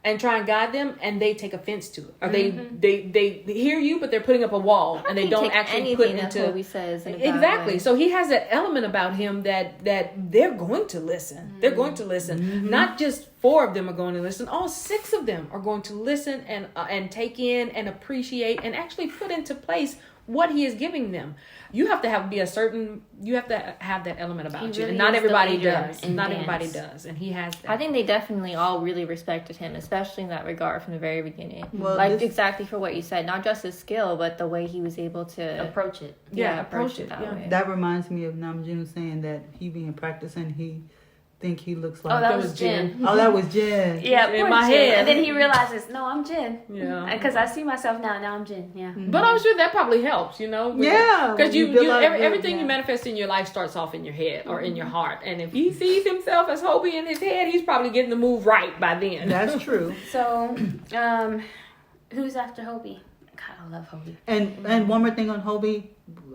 and try and guide them, and they take offense to it, or they hear you, but they're putting up a wall, and they don't actually put into what he says. Exactly. So he has that element about him that they're going to listen. They're going to listen. Not just 4 of them are going to listen. All 6 of them are going to listen and take in and appreciate and actually put into place what he is giving them. You have to have that element about you, and not everybody does. Not everybody does, and he has that. I think they definitely all really respected him, especially in that regard from the very beginning. Well, exactly for what you said, not just his skill, but the way he was able to approach it. Approach it that way. That reminds me of Namjoon saying that he been practicing. He think he looks like. Oh, that was Jin. Oh, that was Jin. Yeah, in my head. And then he realizes, no, I'm Jin. Yeah. Because I see myself now. Now I'm Jin. Yeah. But I'm sure that probably helps, Yeah. Because everything you manifest in your life starts off in your head or in your heart. And if he sees himself as Hobie in his head, he's probably getting the move right by then. That's true. So, who's after Hobie? God, I love Hobie. And one more thing on Hobie,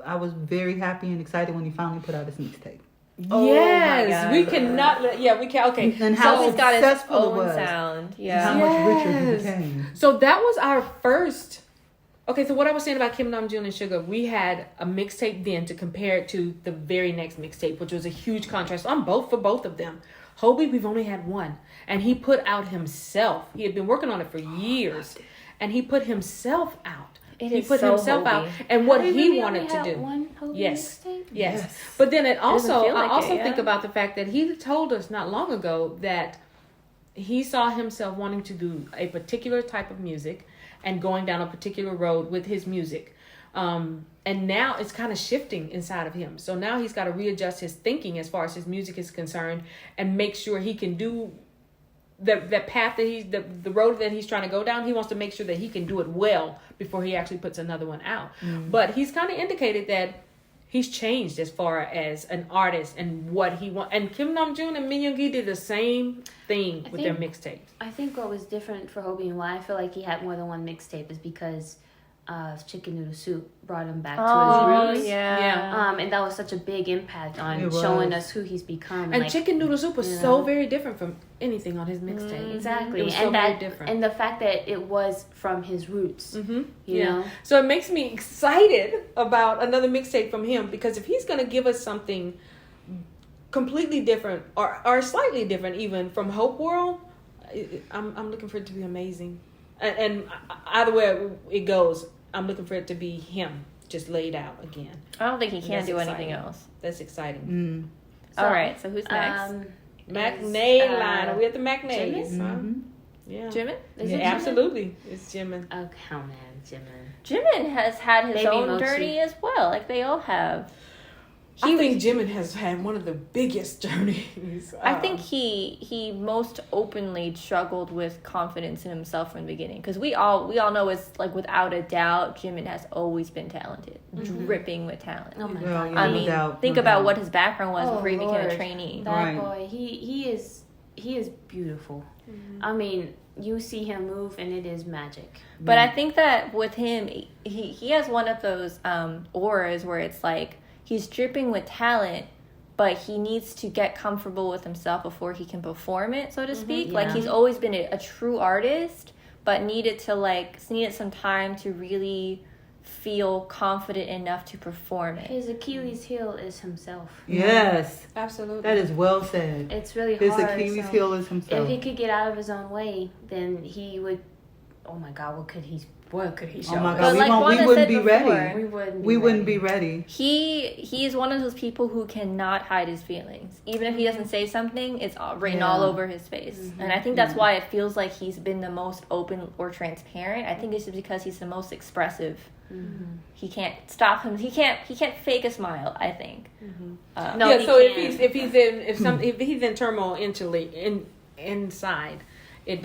I was very happy and excited when he finally put out his mixtape. Yes, we cannot. We can. Okay, and how he's got his successful own it was. sound. And how much richer he became. So that was our first. Okay, so what I was saying about Kim Namjoon and Suga, we had a mixtape then to compare it to the very next mixtape, which was a huge contrast. For both of them. Hobie, we've only had one, and he put out himself. He had been working on it for years, and he put himself out. He put himself out and what he wanted to do. Yes. But then I also think about the fact that he told us not long ago that he saw himself wanting to do a particular type of music and going down a particular road with his music. And now it's kind of shifting inside of him. So now he's got to readjust his thinking as far as his music is concerned and make sure he can do the path that he's the road that he's trying to go down. He wants to make sure that he can do it well before he actually puts another one out. But he's kind of indicated that he's changed as far as an artist and what he wants. And Kim Namjoon and Min Yoongi did the same thing with their mixtapes. I think what was different for Hobie and why I feel like he had more than one mixtape is because Chicken Noodle Soup brought him back to his roots. Yeah. And that was such a big impact on It showing was. us who he's become. And like, Chicken Noodle Soup was so very different from anything on his mixtape. exactly, It was and so that very different. and the fact that it was from his roots. You know, So it makes me excited about another mixtape from him, because if he's going to give us something completely different or slightly different even from Hope World, I'm looking for it to be amazing. And either way it goes, I'm looking for it to be him just laid out again. I don't think he And can that's do exciting. anything else. That's exciting. All right, so who's next? Matinee line. Are we at the matinees? Jimin? Huh? Yeah. Jimin? Is Yeah, it Jimin? absolutely. It's Jimin. Oh, come on, Jimin. Jimin has had his Baby own Mochi. journey as well, like they all have. I think Jimin has had one of the biggest journeys. I think he most openly struggled with confidence in himself from the beginning, because we all know it's like without a doubt Jimin has always been talented, dripping with talent. Oh my Well, god. yeah, I no mean, doubt, think no about doubt. what his background was Oh, before he became a Lord. trainee. That Right. boy, he is beautiful. I mean, you see him move and it is magic. But I think that with him, he has one of those auras where it's like he's dripping with talent, but he needs to get comfortable with himself before he can perform it, so to speak. Like Yeah. he's always been a true artist, but needed some time to really feel confident enough to perform it. His Achilles heel is himself. Yes, Absolutely. that is well said. It's really His hard. Achilles so heel is if himself. he could get out of his own way, then he would. Oh my God, what could he show? Oh my us? But God, like we Wanda wouldn't said be before, ready. We Wouldn't be ready. He is one of those people who cannot hide his feelings. Even if he doesn't say something, it's written all over his face. And I think that's why it feels like he's been the most open or transparent. I think it's just because he's the most expressive. He can't stop him. He can't fake a smile, I think. No, yeah, he so can't. if he's in turmoil inside, it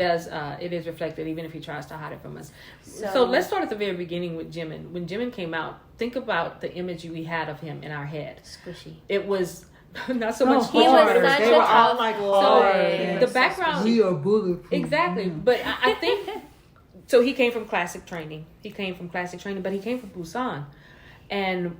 is reflected even if he tries to hide it from us. So let's start at the very beginning with Jimin. When Jimin came out, think about the image we had of him in our head. Squishy. It was not so much He was hard. such They a were all tough like boy. hard. The background, We are bulletproof. exactly. But I think so. He came from classic training. But he came from Busan, and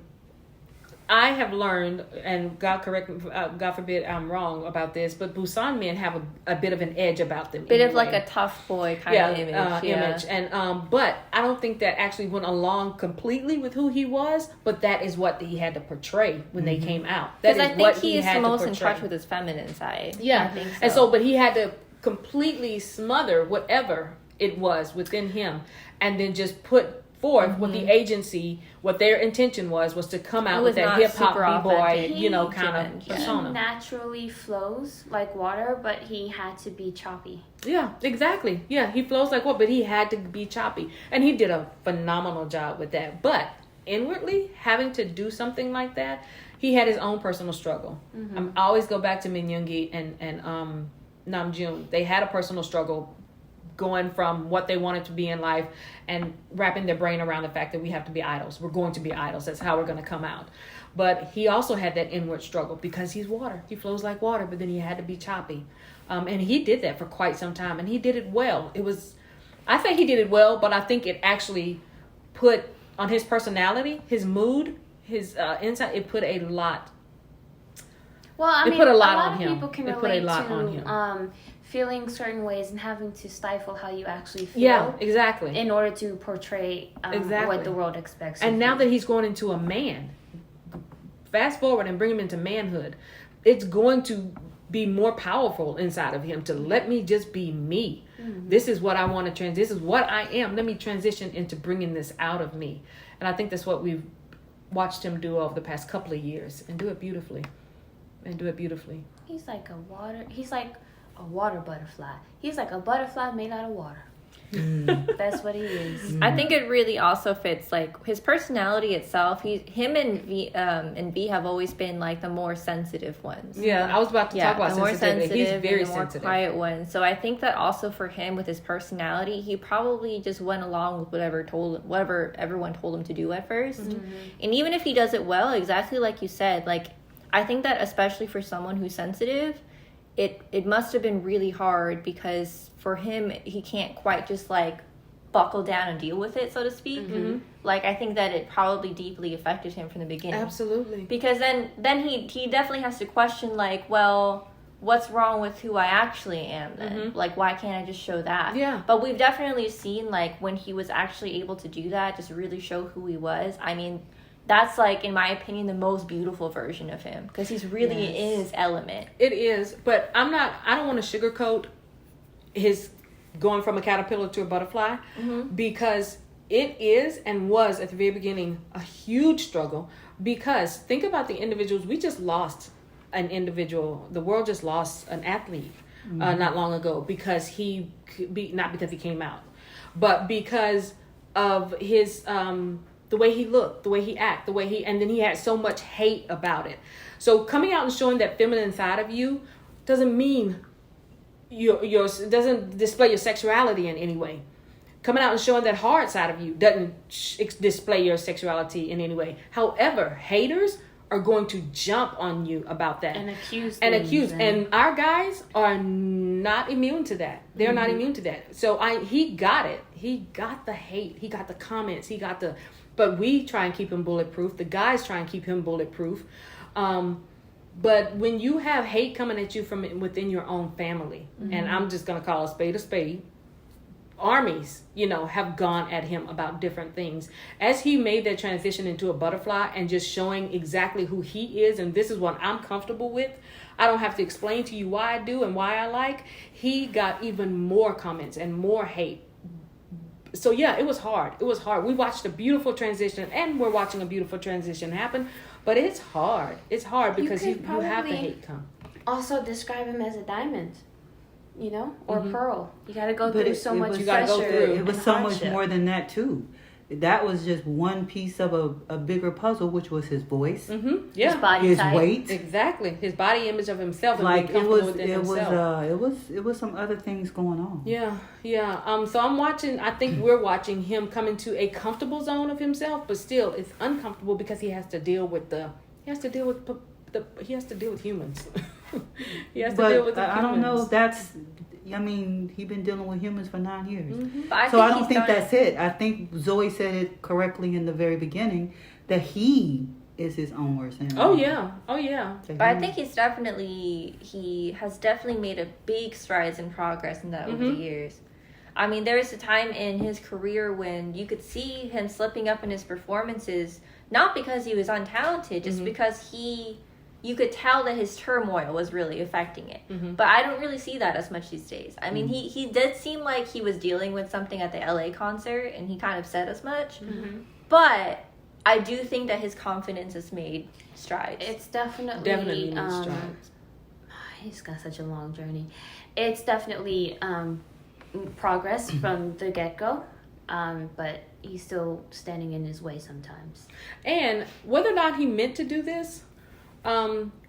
I have learned, and God forbid I'm wrong about this, but Busan men have a bit of an edge about them. Bit of anyway. like a tough boy kind of image. Image. And but I don't think that actually went along completely with who he was. But that is what he had to portray when they came out. That Because is I what think he is had the to most in portray. touch with his feminine side. Yeah, I think so. and so, but he had to completely smother whatever it was within him, and then just put forth what the agency, what their intention was to come out It with was that not hip hop super b-boy, authentic. kind of Jimin, yeah. persona. He naturally flows like water, but he had to be choppy. Yeah, exactly. Yeah, he flows like what, but he had to be choppy, and he did a phenomenal job with that. But inwardly, having to do something like that, he had his own personal struggle. I always go back to Min Yoongi and Namjoon. They had a personal struggle going from what they wanted to be in life and wrapping their brain around the fact that we have to be idols. We're going to be idols. That's how we're going to come out. But he also had that inward struggle because he's water. He flows like water, but then he had to be choppy. And he did that for quite some time, and he did it well. I think he did it well, but I think it actually put on his personality, his mood, his insight, it put a lot. Well, I It mean, put a a lot lot on of him. people can It put a relate lot on him. to feeling certain ways and having to stifle how you actually feel. Yeah, exactly. In order to portray Exactly. what the world expects. And of now you. that he's going into a man, fast forward and bring him into manhood, it's going to be more powerful inside of him to let me just be me. This is what I want to transition. This is what I am. Let me transition into bringing this out of me. And I think that's what we've watched him do over the past couple of years and do it beautifully. He's like a water butterfly. He's like a butterfly made out of water. That's what he is. I think it really also fits like his personality itself. Him and V have always been like the more sensitive ones. Yeah, I was about to talk about the more sensitivity. He's sensitive very and the more sensitive. quiet one. So I think that also for him with his personality, he probably just went along with whatever everyone told him to do at 1st. And even if he does it well, exactly like you said, like I think that especially for someone who's sensitive, it must have been really hard because for him he can't quite just like buckle down and deal with it, so to speak. Like I think that it probably deeply affected him from the beginning. Absolutely. Because then he definitely has to question like, well, what's wrong with who I actually am then? Like why can't I just show that? Yeah. But we've definitely seen like when he was actually able to do that, just really show who he was. I mean, that's like in my opinion the most beautiful version of him because he's really in his element. It is, but I don't want to sugarcoat his going from a caterpillar to a butterfly because it is and was at the very beginning a huge struggle. Because think about the individuals. We just lost an individual. The world just lost an athlete not long ago because not because he came out, but because of his the way he looked, the way he acted, and then he had so much hate about it. So coming out and showing that feminine side of you doesn't mean doesn't display your sexuality in any way. Coming out and showing that hard side of you doesn't display your sexuality in any way. However, haters are going to jump on you about that And accuse. And our guys are not immune to that. They're not immune to that. So he got it. He got the hate. He got the comments. But we try and keep him bulletproof. The guys try and keep him bulletproof. But when you have hate coming at you from within your own family, and I'm just going to call a spade, armies, have gone at him about different things. As he made that transition into a butterfly and just showing exactly who he is, and this is what I'm comfortable with, I don't have to explain to you why I do and why I like, he got even more comments and more hate. So yeah, it was hard. We watched a beautiful transition, and we're watching a beautiful transition happen, but it's hard. It's hard because you have the hate come. Also describe him as a diamond, or pearl. You got to go through so much you gotta go pressure. through. It was so much more than that too. That was just one piece of a bigger puzzle, which was his voice, Yeah, His body his type. weight. exactly. His body image of himself, and Like being comfortable within himself. it was some other things going on. Yeah. So I think we're watching him come into a comfortable zone of himself, but still it's uncomfortable because he has to deal with humans. He has to deal with the humans. I don't know if that's. I mean, he's been dealing with humans for 9 years. But I don't think that's it. I think Zoe said it correctly in the very beginning that he is his own worst enemy. Oh yeah. But I think he has definitely made a big strides in progress in that over the years. I mean, there was a time in his career when you could see him slipping up in his performances, not because he was untalented, just because you could tell that his turmoil was really affecting it. But I don't really see that as much these days. I mean, he did seem like he was dealing with something at the LA concert, and he kind of said as much. But I do think that his confidence has made strides. It's definitely Definitely made strides. He's got such a long journey. It's definitely progress from the get-go, but he's still standing in his way sometimes. And whether or not he meant to do this,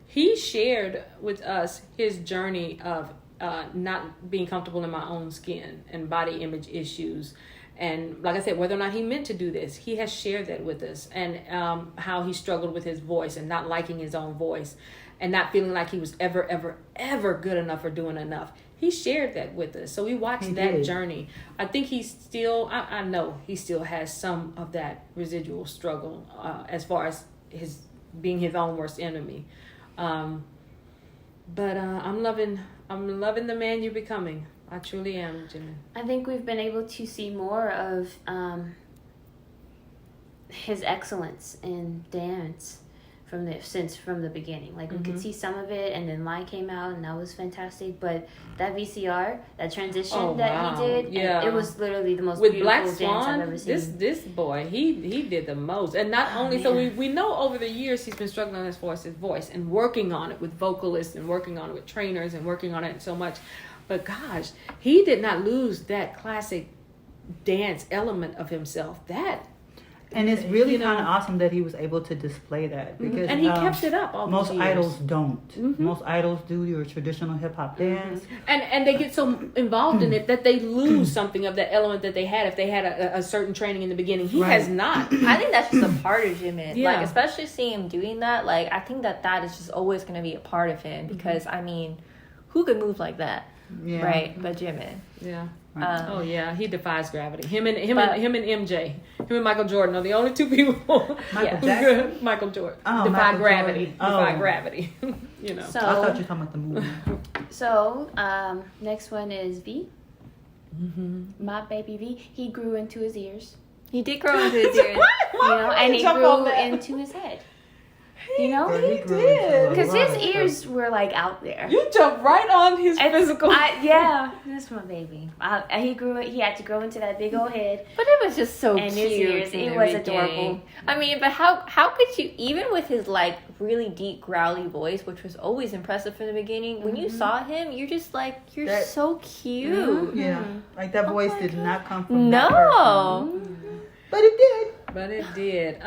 he shared with us his journey of not being comfortable in my own skin and body image issues. And like I said, whether or not he meant to do this, he has shared that with us, and how he struggled with his voice and not liking his own voice and not feeling like he was ever good enough or doing enough. He shared that with us. So we watched that journey. I think he still, I know he still has some of that residual struggle as far as being his own worst enemy. But I'm loving the man you're becoming. I truly am, Jimmy. I think we've been able to see more of his excellence in dance from the beginning. Like we could see some of it, and then Lie came out, and that was fantastic. But that VCR, that transition he did, it was literally the most beautiful Black dance Swan, I've ever seen. This boy, he did the most. And not only, so we know over the years he's been struggling as far as his voice and working on it with vocalists and working on it with trainers and working on it so much. But gosh, he did not lose that classic dance element of himself. That. And it's really You know. kind of awesome that he was able to display that because And he kept it up all these most years. idols don't. Most idols do your traditional hip hop dance. And they get so involved in it that they lose something of that element that they had if they had a certain training in the beginning. He Right. has not. I think that's just a part of Jimin. Yeah. Like, especially seeing him doing that, like, I think that is just always going to be a part of him because, I mean, who could move like that? Yeah. Right? But Jimin. Yeah. Right. Oh yeah, he defies gravity. Him and MJ, him and Michael Jordan are the only two people. Michael who Jackson? could- Michael Jordan. Oh, defy Michael gravity. Jordan. Defy Oh. gravity. You know. I thought you So, were talking about the movie. next one is V. My baby V. He grew into his ears, He did grow into his ears. you know, and he grew into his head. You know, Girl, he grew into a because lot his of stuff. ears were like out there. You jumped right on his physical. Yeah, that's my baby. He had to grow into that big old head. But it was just so And cute. his ears, in it the was beginning. adorable. I mean, but how could you, even with his like really deep growly voice, which was always impressive from the beginning, when you saw him, you're just like, you're That- so cute. Yeah, like that voice my did God. not come from that No. person. But it did. But it did.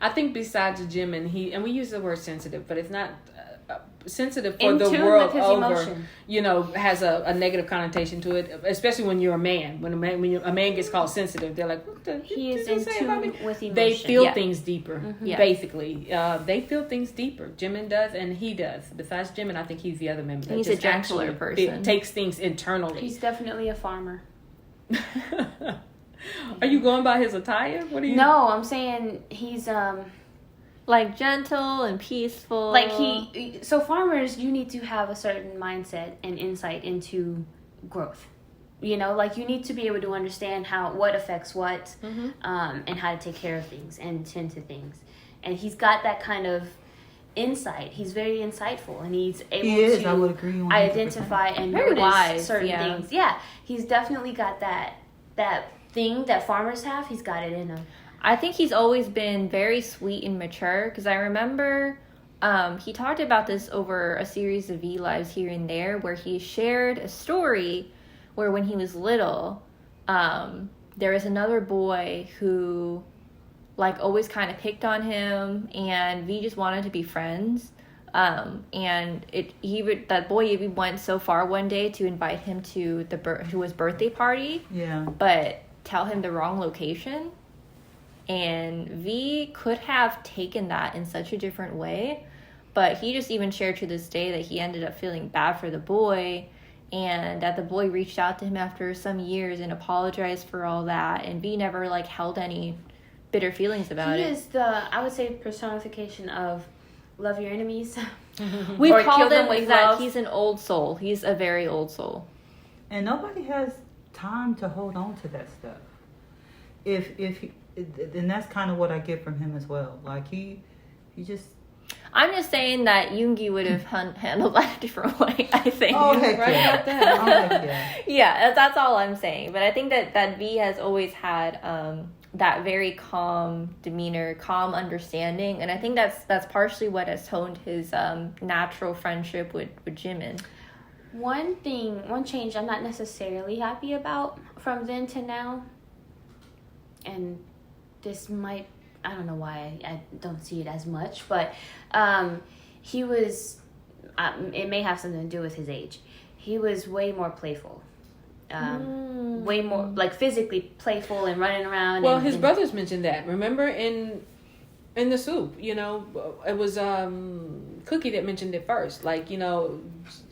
I think besides Jim and we use the word sensitive, but it's not sensitive for In the tune world with his over. emotion. You know, has a negative connotation to it, especially when you're a man. When a man gets called sensitive, they're like, "What the? He is you in say about me?" tune with emotion. They feel Yeah. things deeper. Yeah. Basically, they feel things deeper. Jimin does, and he does. Besides Jimin, I think he's the other member. that He's a just gentler actually person. takes things internally. He's definitely a farmer. Are you going by his attire? What are you? No, I'm saying he's Like gentle and peaceful. like so farmers, you need to have a certain mindset and insight into growth. You know, like you need to be able to understand what affects what, and how to take care of things and tend to things. And he's got that kind of insight. He's very insightful, and he's able He is. to I would agree on identify and Very notice wise, certain yeah. things. Yeah, he's definitely got that thing that farmers have. He's got it in him. I think he's always been very sweet and mature because I remember he talked about this over a series of V-Lives here and there where he shared a story where when he was little, there was another boy who like always kind of picked on him and V just wanted to be friends. And that boy even went so far one day to invite him to his birthday party, Yeah. but tell him the wrong location. And V could have taken that in such a different way, but he just even shared to this day that he ended up feeling bad for the boy and that the boy reached out to him after some years and apologized for all that, and V never like held any bitter feelings about He it. is I would say, personification of love your enemies. We've Or kill called them him with that love. he's an old soul. He's a very old soul. And nobody has time to hold on to that stuff. And that's kind of what I get from him as well. Like he just. I'm just saying that Yoongi would have handled that a different way, I think. Oh heck right yeah! about that. Oh heck yeah! Yeah, that's all I'm saying. But I think that V has always had that very calm demeanor, calm understanding, and I think that's partially what has honed his natural friendship with Jimin. One change I'm not necessarily happy about from then to now, and this might, I don't know why I don't see it as much, but he was, it may have something to do with his age. He was way more playful. Way more, like, physically playful and running around. Well, and, his and- brothers mentioned that. Remember in the soup, you know, it was Cookie that mentioned it first. Like, you know,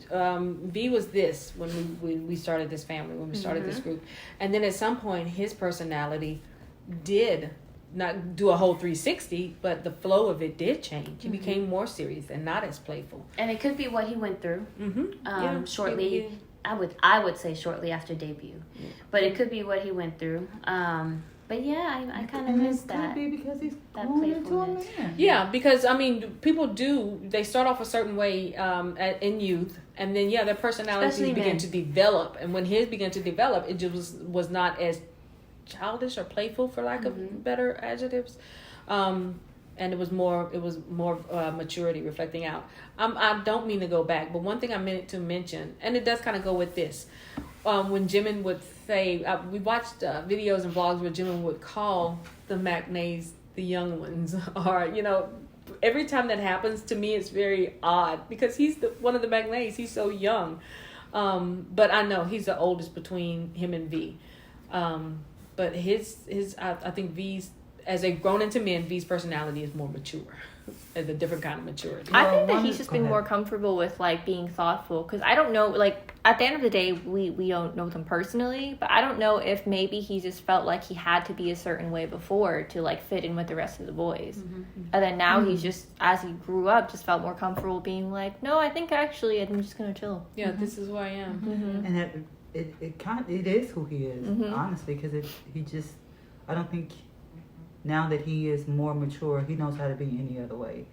V was this when we started this family, when we started this group. And then at some point, his personality did not do a whole 360, but the flow of it did change. He became more serious and not as playful. And it could be what he went through. Shortly. Yeah. I would say shortly after debut, but it could be what he went through. But yeah, I kind of miss that. Could be because he's that grown into a playfulness. man. Yeah, because I mean, people they start off a certain way in youth, and then their personalities Especially begin men. to develop. And when his began to develop, it just was not as childish or playful, for lack of better adjectives. And it was more maturity reflecting out. I don't mean to go back, but one thing I meant to mention, and it does kind of go with this. when Jimin would say, we watched videos and vlogs where Jimin would call the McNays the young ones, or every time that happens to me, it's very odd because he's one of the McNays. He's so young, but I know he's the oldest between him and V. But I think V's, as they've grown into men, V's personality is more mature. As a different kind of maturity. I think that he's just been more comfortable with like being thoughtful, because I don't know, like at the end of the day we don't know them personally, but I don't know if maybe he just felt like he had to be a certain way before to like fit in with the rest of the boys. And then now he's just, as he grew up, just felt more comfortable being like, no, I think actually I'm just gonna chill. Yeah, this is who I am. And it is who he is, honestly, because I don't think now that he is more mature, he knows how to be any other way.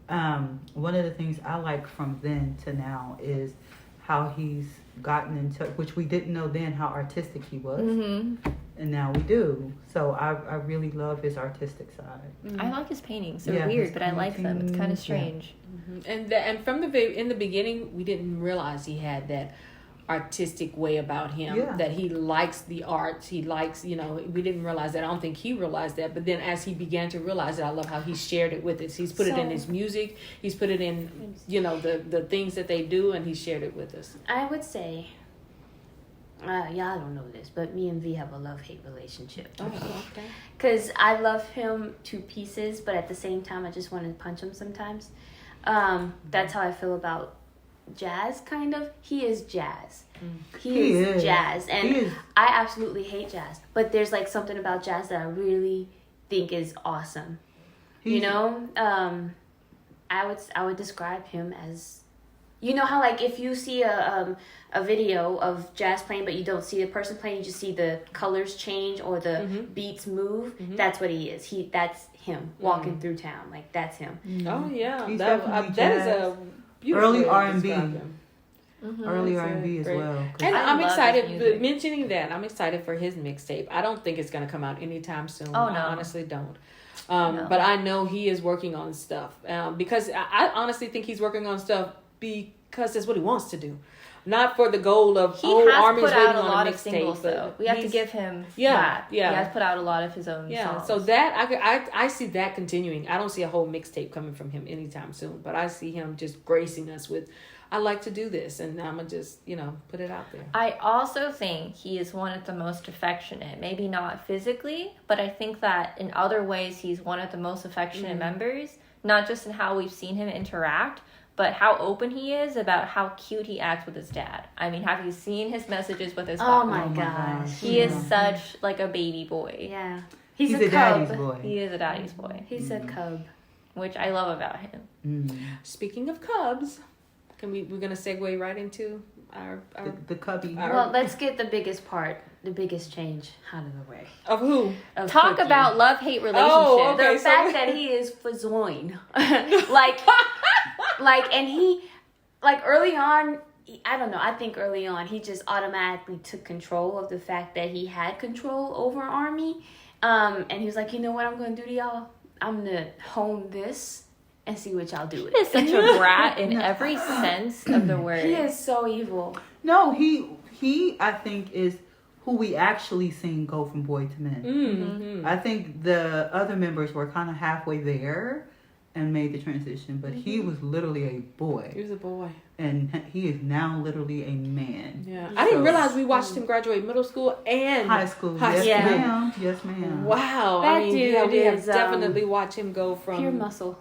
One of the things I like from then to now is how he's gotten into, which we didn't know then, how artistic he was. And now we do. So I really love his artistic side. I like his paintings. They're weird, but I like them. It's kind of strange. And from in the beginning, we didn't realize he had that artistic way about him, that he likes the arts, he likes, we didn't realize that. I don't think he realized that, but then as he began to realize it, I love how he shared it with us. He's put it in his music, he's put it in the things that they do, and he shared it with us. I would say, y'all don't know this, but me and V have a love-hate relationship. Okay. Because I love him to pieces, but at the same time I just want to punch him sometimes. That's how I feel about Jazz, kind of. He is Jazz. He is Jazz, and I absolutely hate Jazz, but there's like something about Jazz that I really think is awesome. I would describe him as, how like if you see a video of Jazz playing but you don't see the person playing, you just see the colors change or the beats move. That's what he is. That's him walking through town. Like that's him. Oh yeah, He's that is a early R&B. Early That's R&B as great. well. And I I'm love excited, his music. mentioning that, I'm excited for his mixtape. I don't think it's going to come out anytime soon. Oh, no. I honestly don't. No. But I know he is working on stuff. Because I honestly think he's working on stuff because that's what he wants to do. Not for the goal of, Army's put waiting out a on lot a of singles, mixtape. though. We have to give him that. Yeah. He has put out a lot of his own songs. So that, I see that continuing. I don't see a whole mixtape coming from him anytime soon. But I see him just gracing us with, I like to do this, and I'm going to just, put it out there. I also think he is one of the most affectionate. Maybe not physically, but I think that in other ways he's one of the most affectionate members. Not just in how we've seen him interact, but how open he is about how cute he acts with his dad. I mean, have you seen his messages with his Oh father? my gosh. He is such like a baby boy. Yeah. He's a a daddy's cub. boy. He is a daddy's boy, He's a cub. which I love about him. Speaking of Cubs, we're going to segue right into our The cubby. Well, let's get the biggest part, the biggest change out of the way. of who? Of Talk Cookie. about love-hate relationship. Oh, okay. The fact that he is Fazoin. And he, early on, I don't know, I think early on, he just automatically took control of the fact that he had control over Army. And he was like, you know what I'm going to do to y'all? I'm going to hone this and see what y'all do with He is it. such a brat in every sense of the word. He is so evil. No, he I think is who we actually seen go from boy to men. I think the other members were kind of halfway there and made the transition, but he was literally a boy. He was a boy. And he is now literally a man. Yeah. I didn't realize we watched him graduate middle school and High school. High Yes, school. ma'am. Yes, ma'am. Wow. That we dude have is, definitely watched him go from Pure muscle.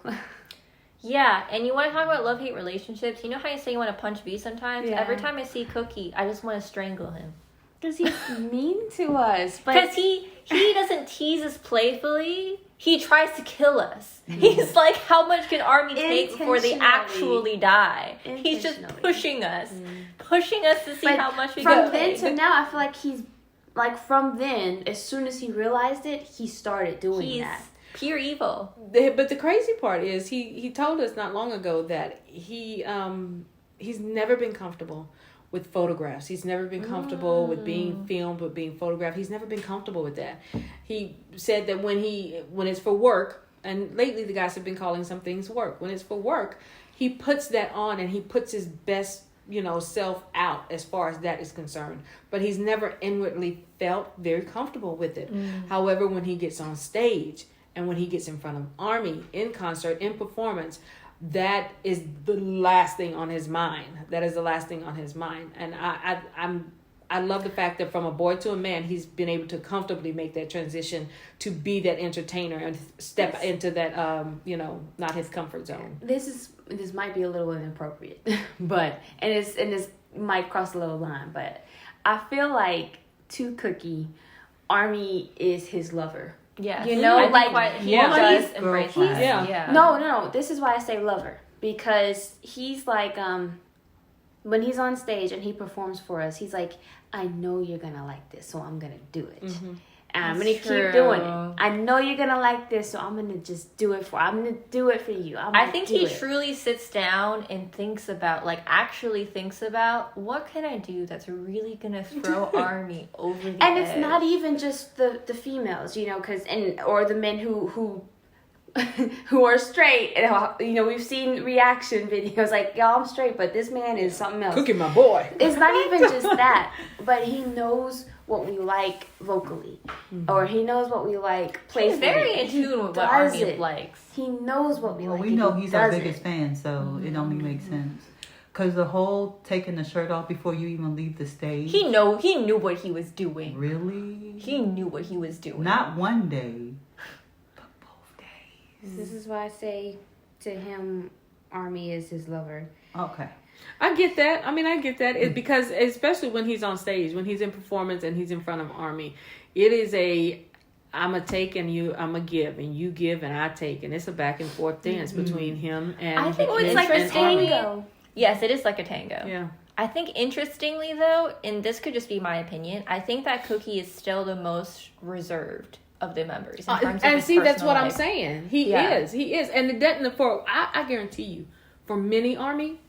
Yeah, and you want to talk about love-hate relationships? You know how you say you want to punch B sometimes? Yeah. Every time I see Cookie, I just want to strangle him. Because he's mean to us. Because he doesn't tease us playfully. He tries to kill us. He's like, how much can Army take before they actually die? He's just pushing us. Pushing us to see how much we can From then take. to now, I feel like he's, from then, as soon as he realized it, he started doing that. Pure evil. But the crazy part is he told us not long ago that he's never been comfortable with photographs. He's never been comfortable with being filmed, with being photographed. He's never been comfortable with that. He said that when it's for work, and lately the guys have been calling some things work. When it's for work, he puts that on and he puts his best self out as far as that is concerned, but he's never inwardly felt very comfortable with it. However, when he gets on stage and when he gets in front of Army in concert, in performance, that is the last thing on his mind. That is the last thing on his mind. And I love the fact that from a boy to a man, he's been able to comfortably make that transition to be that entertainer and step into that, not his comfort zone. This might be a little inappropriate, but this might cross a little line, but I feel like to Cookie, Army is his lover. Yeah, he does embrace that. Yeah. No. This is why I say lover, because he's like, when he's on stage and he performs for us, he's like, I know you're gonna like this, so I'm gonna do it. Mm-hmm. And I'm gonna keep doing it. I know you're gonna like this, so I'm gonna just do it for you. I think he truly sits down and actually thinks about what can I do that's really gonna throw Army over the edge. And it's not even just the females, or the men who are straight, and we've seen reaction videos like, y'all, I'm straight, but this man is something else. Cookie, my boy. It's not even just that, but he knows what we like vocally, or he knows what we like playfully. He's very in tune with what Army likes. He knows what we like. We know he's our biggest fan, so it only makes sense. Because the whole taking the shirt off before you even leave the stage. He knew what he was doing. Really? He knew what he was doing. Not one day. This is why I say to him, Army is his lover. Okay. I get that. I get that. It's because, especially when he's on stage, when he's in performance and he's in front of Army, it is I'm a take and I'm a give, and you give and I take, and it's a back and forth dance between him and I think what's like a tango. Yes, it is like a tango. Yeah. I think interestingly though, and this could just be my opinion, I think that Cookie is still the most reserved of the members in terms of his that's what life. I'm saying. He is, and it doesn't. I guarantee you, for many Army,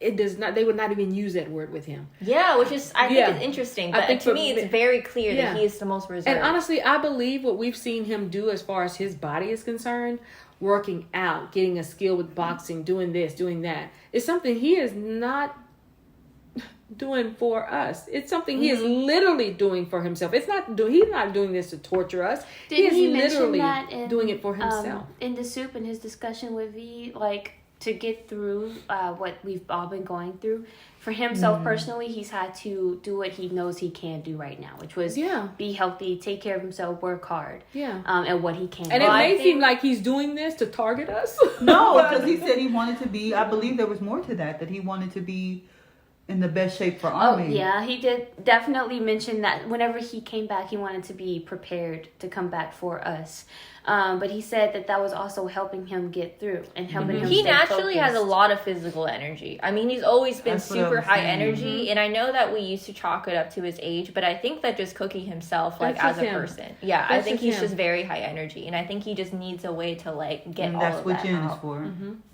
it does not. They would not even use that word with him. Yeah, which is I think it's interesting, but to me, it's very clear that he is the most reserved. And honestly, I believe what we've seen him do as far as his body is concerned, working out, getting a skill with boxing, doing this, doing that, is something he is not doing for us. It's something he is literally doing for himself. He's not doing this to torture us. Didn't he literally mention that doing it for himself. In the soup, in his discussion with V, like to get through what we've all been going through. For himself personally, he's had to do what he knows he can do right now, which was be healthy, take care of himself, work hard. Yeah. And what he can. And it may seem like he's doing this to target us. No, because he said he wanted to be. I believe there was more to that he wanted to be in the best shape for Army. Oh, yeah, he did definitely mention that whenever he came back, he wanted to be prepared to come back for us. But he said that was also helping him get through and helping him He stay naturally focused. has a lot of physical energy. He's always been super high energy, and I know that we used to chalk it up to his age, but I think that just Cookie himself, as a person. Yeah, I think he's just very high energy, and I think he just needs a way to, get all of that out. That's what Jen is for.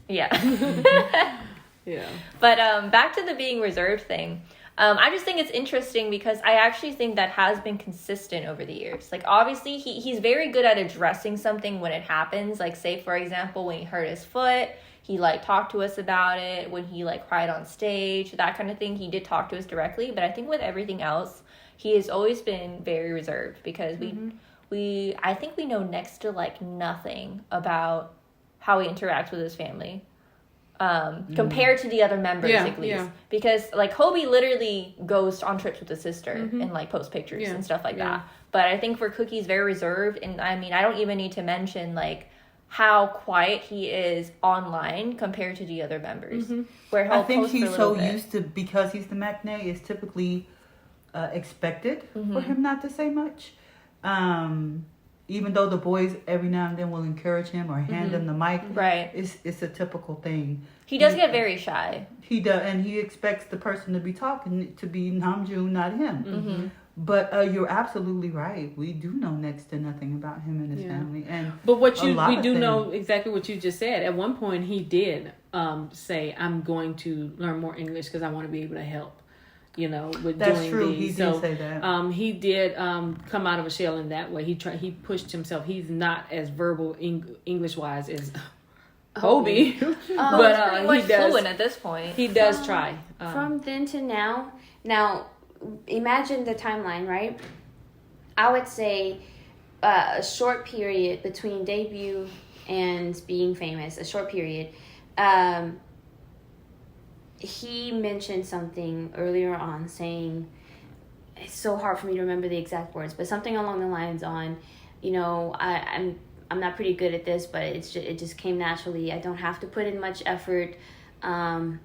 Yeah. Yeah. But back to the being reserved thing. I just think it's interesting because I actually think that has been consistent over the years. Obviously, he's very good at addressing something when it happens. Say, for example, when he hurt his foot, he, talked to us about it. When he, cried on stage, that kind of thing, he did talk to us directly. But I think with everything else, he has always been very reserved because I think we know next to, nothing about how he interacts with his family. Compared to the other members at least. Because Hobie literally goes on trips with his sister and posts pictures and stuff like that. But I think for Cookie's very reserved, and I don't even need to mention how quiet he is online compared to the other members. Where I think he's so used to, because he's the matinee, it's typically expected for him not to say much. Even though the boys every now and then will encourage him or hand him the mic, right? It's a typical thing. He does get very shy. He does, and he expects the person to be talking to be Namjoon, not him. But you're absolutely right. We do know next to nothing about him and his family. But we do know exactly what you just said. At one point, he did say, "I'm going to learn more English because I want to be able to help." With that's doing true. these. He did say that. He did come out of a shell in that way. He pushed himself. He's not as verbal English wise as Hobie. Pretty But much he does. fluent at this point. He does try. From then to now. Now, imagine the timeline, right? I would say a short period between debut and being famous, a short period. He mentioned something earlier on saying, it's so hard for me to remember the exact words, but something along the lines on, you know, I'm not pretty good at this, but it just came naturally. I don't have to put in much effort. I'm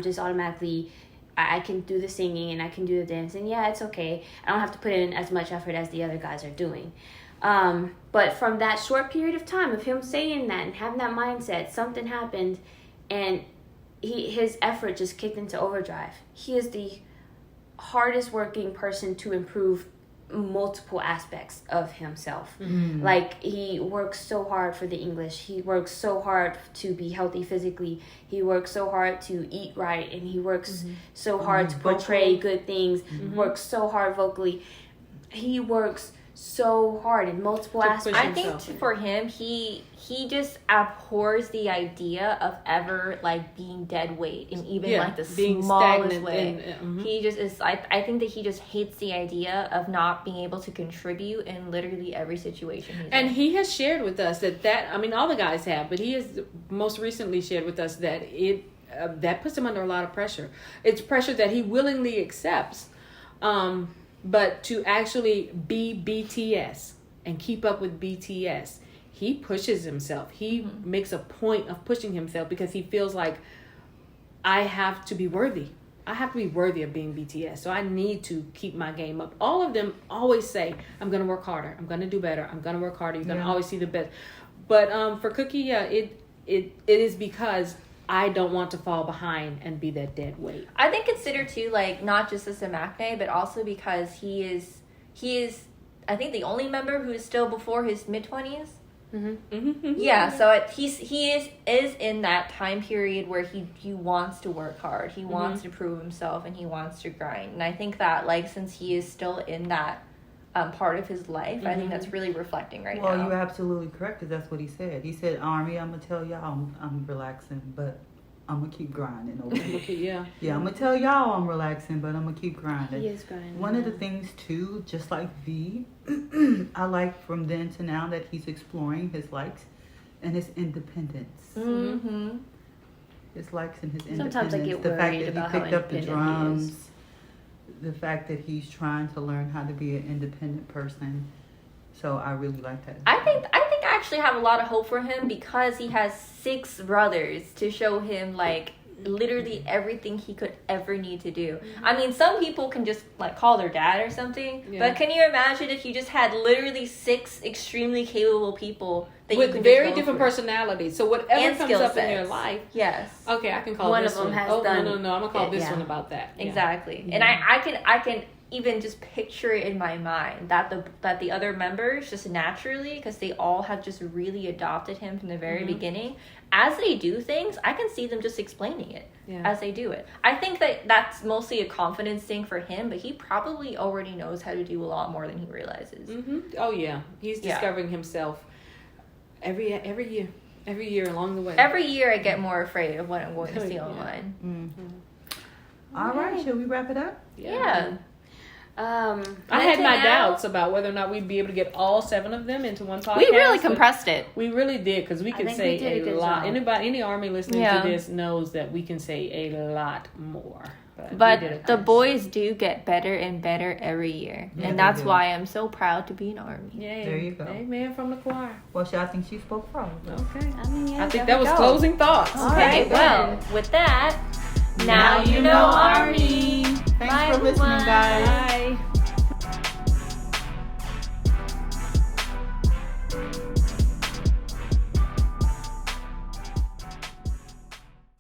just automatically, I can do the singing and I can do the dancing. Yeah, it's okay. I don't have to put in as much effort as the other guys are doing. But from that short period of time of him saying that and having that mindset, something happened, and his effort just kicked into overdrive. He is the hardest working person to improve multiple aspects of himself. Mm-hmm. Like, he works so hard for the English. He works so hard to be healthy physically. He works so hard to eat right, and he works so hard to portray good things. Works so hard vocally. He works so hard in multiple aspects. I think for him, he just abhors the idea of ever like being dead weight in even like the being smallest way. He just is. I think that he just hates the idea of not being able to contribute in literally every situation he's in. He has shared with us that I mean, all the guys have, but he has most recently shared with us that that puts him under a lot of pressure. It's pressure that he willingly accepts. But to actually be BTS and keep up with BTS, he pushes himself. He makes a point of pushing himself because he feels like, I have to be worthy. I have to be worthy of being BTS. So I need to keep my game up. All of them always say, I'm going to work harder. I'm going to do better. I'm going to work harder. You're going to always see the best. But for Cookie, it is because I don't want to fall behind and be that dead weight. I think consider too, like, not just as a MACNA, but also because he is I think the only member who is still before his mid-20s. Yeah, so he is in that time period where he wants to work hard, he wants to prove himself, and he wants to grind. And I think that, like, since he is still in that part of his life, I think that's really reflecting now. Well, you're absolutely correct, because that's what he said. He said, Army, I'm going to tell y'all I'm relaxing, but I'm going to keep grinding over here. Yeah, I'm going to tell y'all I'm relaxing, but I'm going to keep grinding. He is grinding. One of the things, too, just like V, I like from then to now that he's exploring his likes and his independence. His likes and his independence. Sometimes I get the fact worried that about he picked how up the independent he is. drums, the fact that he's trying to learn how to be an independent person. So I really like that. I think I actually have a lot of hope for him because he has 6 brothers to show him, like, literally everything he could ever need to do. I mean, some people can just, like, call their dad or something, but can you imagine if you just had literally 6 extremely capable people that with you could very just go different through? personalities. So whatever And comes skill up in sets. your life, okay, I can call One this of them one. has No, done I'm gonna call it, this yeah. one about that. Yeah. Exactly. And I can even just picture it in my mind that the other members just naturally, because they all have just really adopted him from the very beginning, as they do things, I can see them just explaining it as they do it. I think that that's mostly a confidence thing for him, but he probably already knows how to do a lot more than he realizes. Oh yeah, he's discovering himself every year along the way. Every year I get more afraid of what I'm going to see online. All right, shall we wrap it up? Yeah. I had my doubts about whether or not we'd be able to get all 7 of them into one podcast. We really compressed it. We really did, because we could say we did a a good lot. job. Any Army listening to this knows that we can say a lot more. But the boys do get better and better every year. Yeah, and they that's do. why I'm so proud to be an Army. Yeah, There you go. Amen from the choir. Well, I think she spoke proud. Okay. I mean, yeah, I think there that we was go. closing thoughts. Okay, well, with that, now you know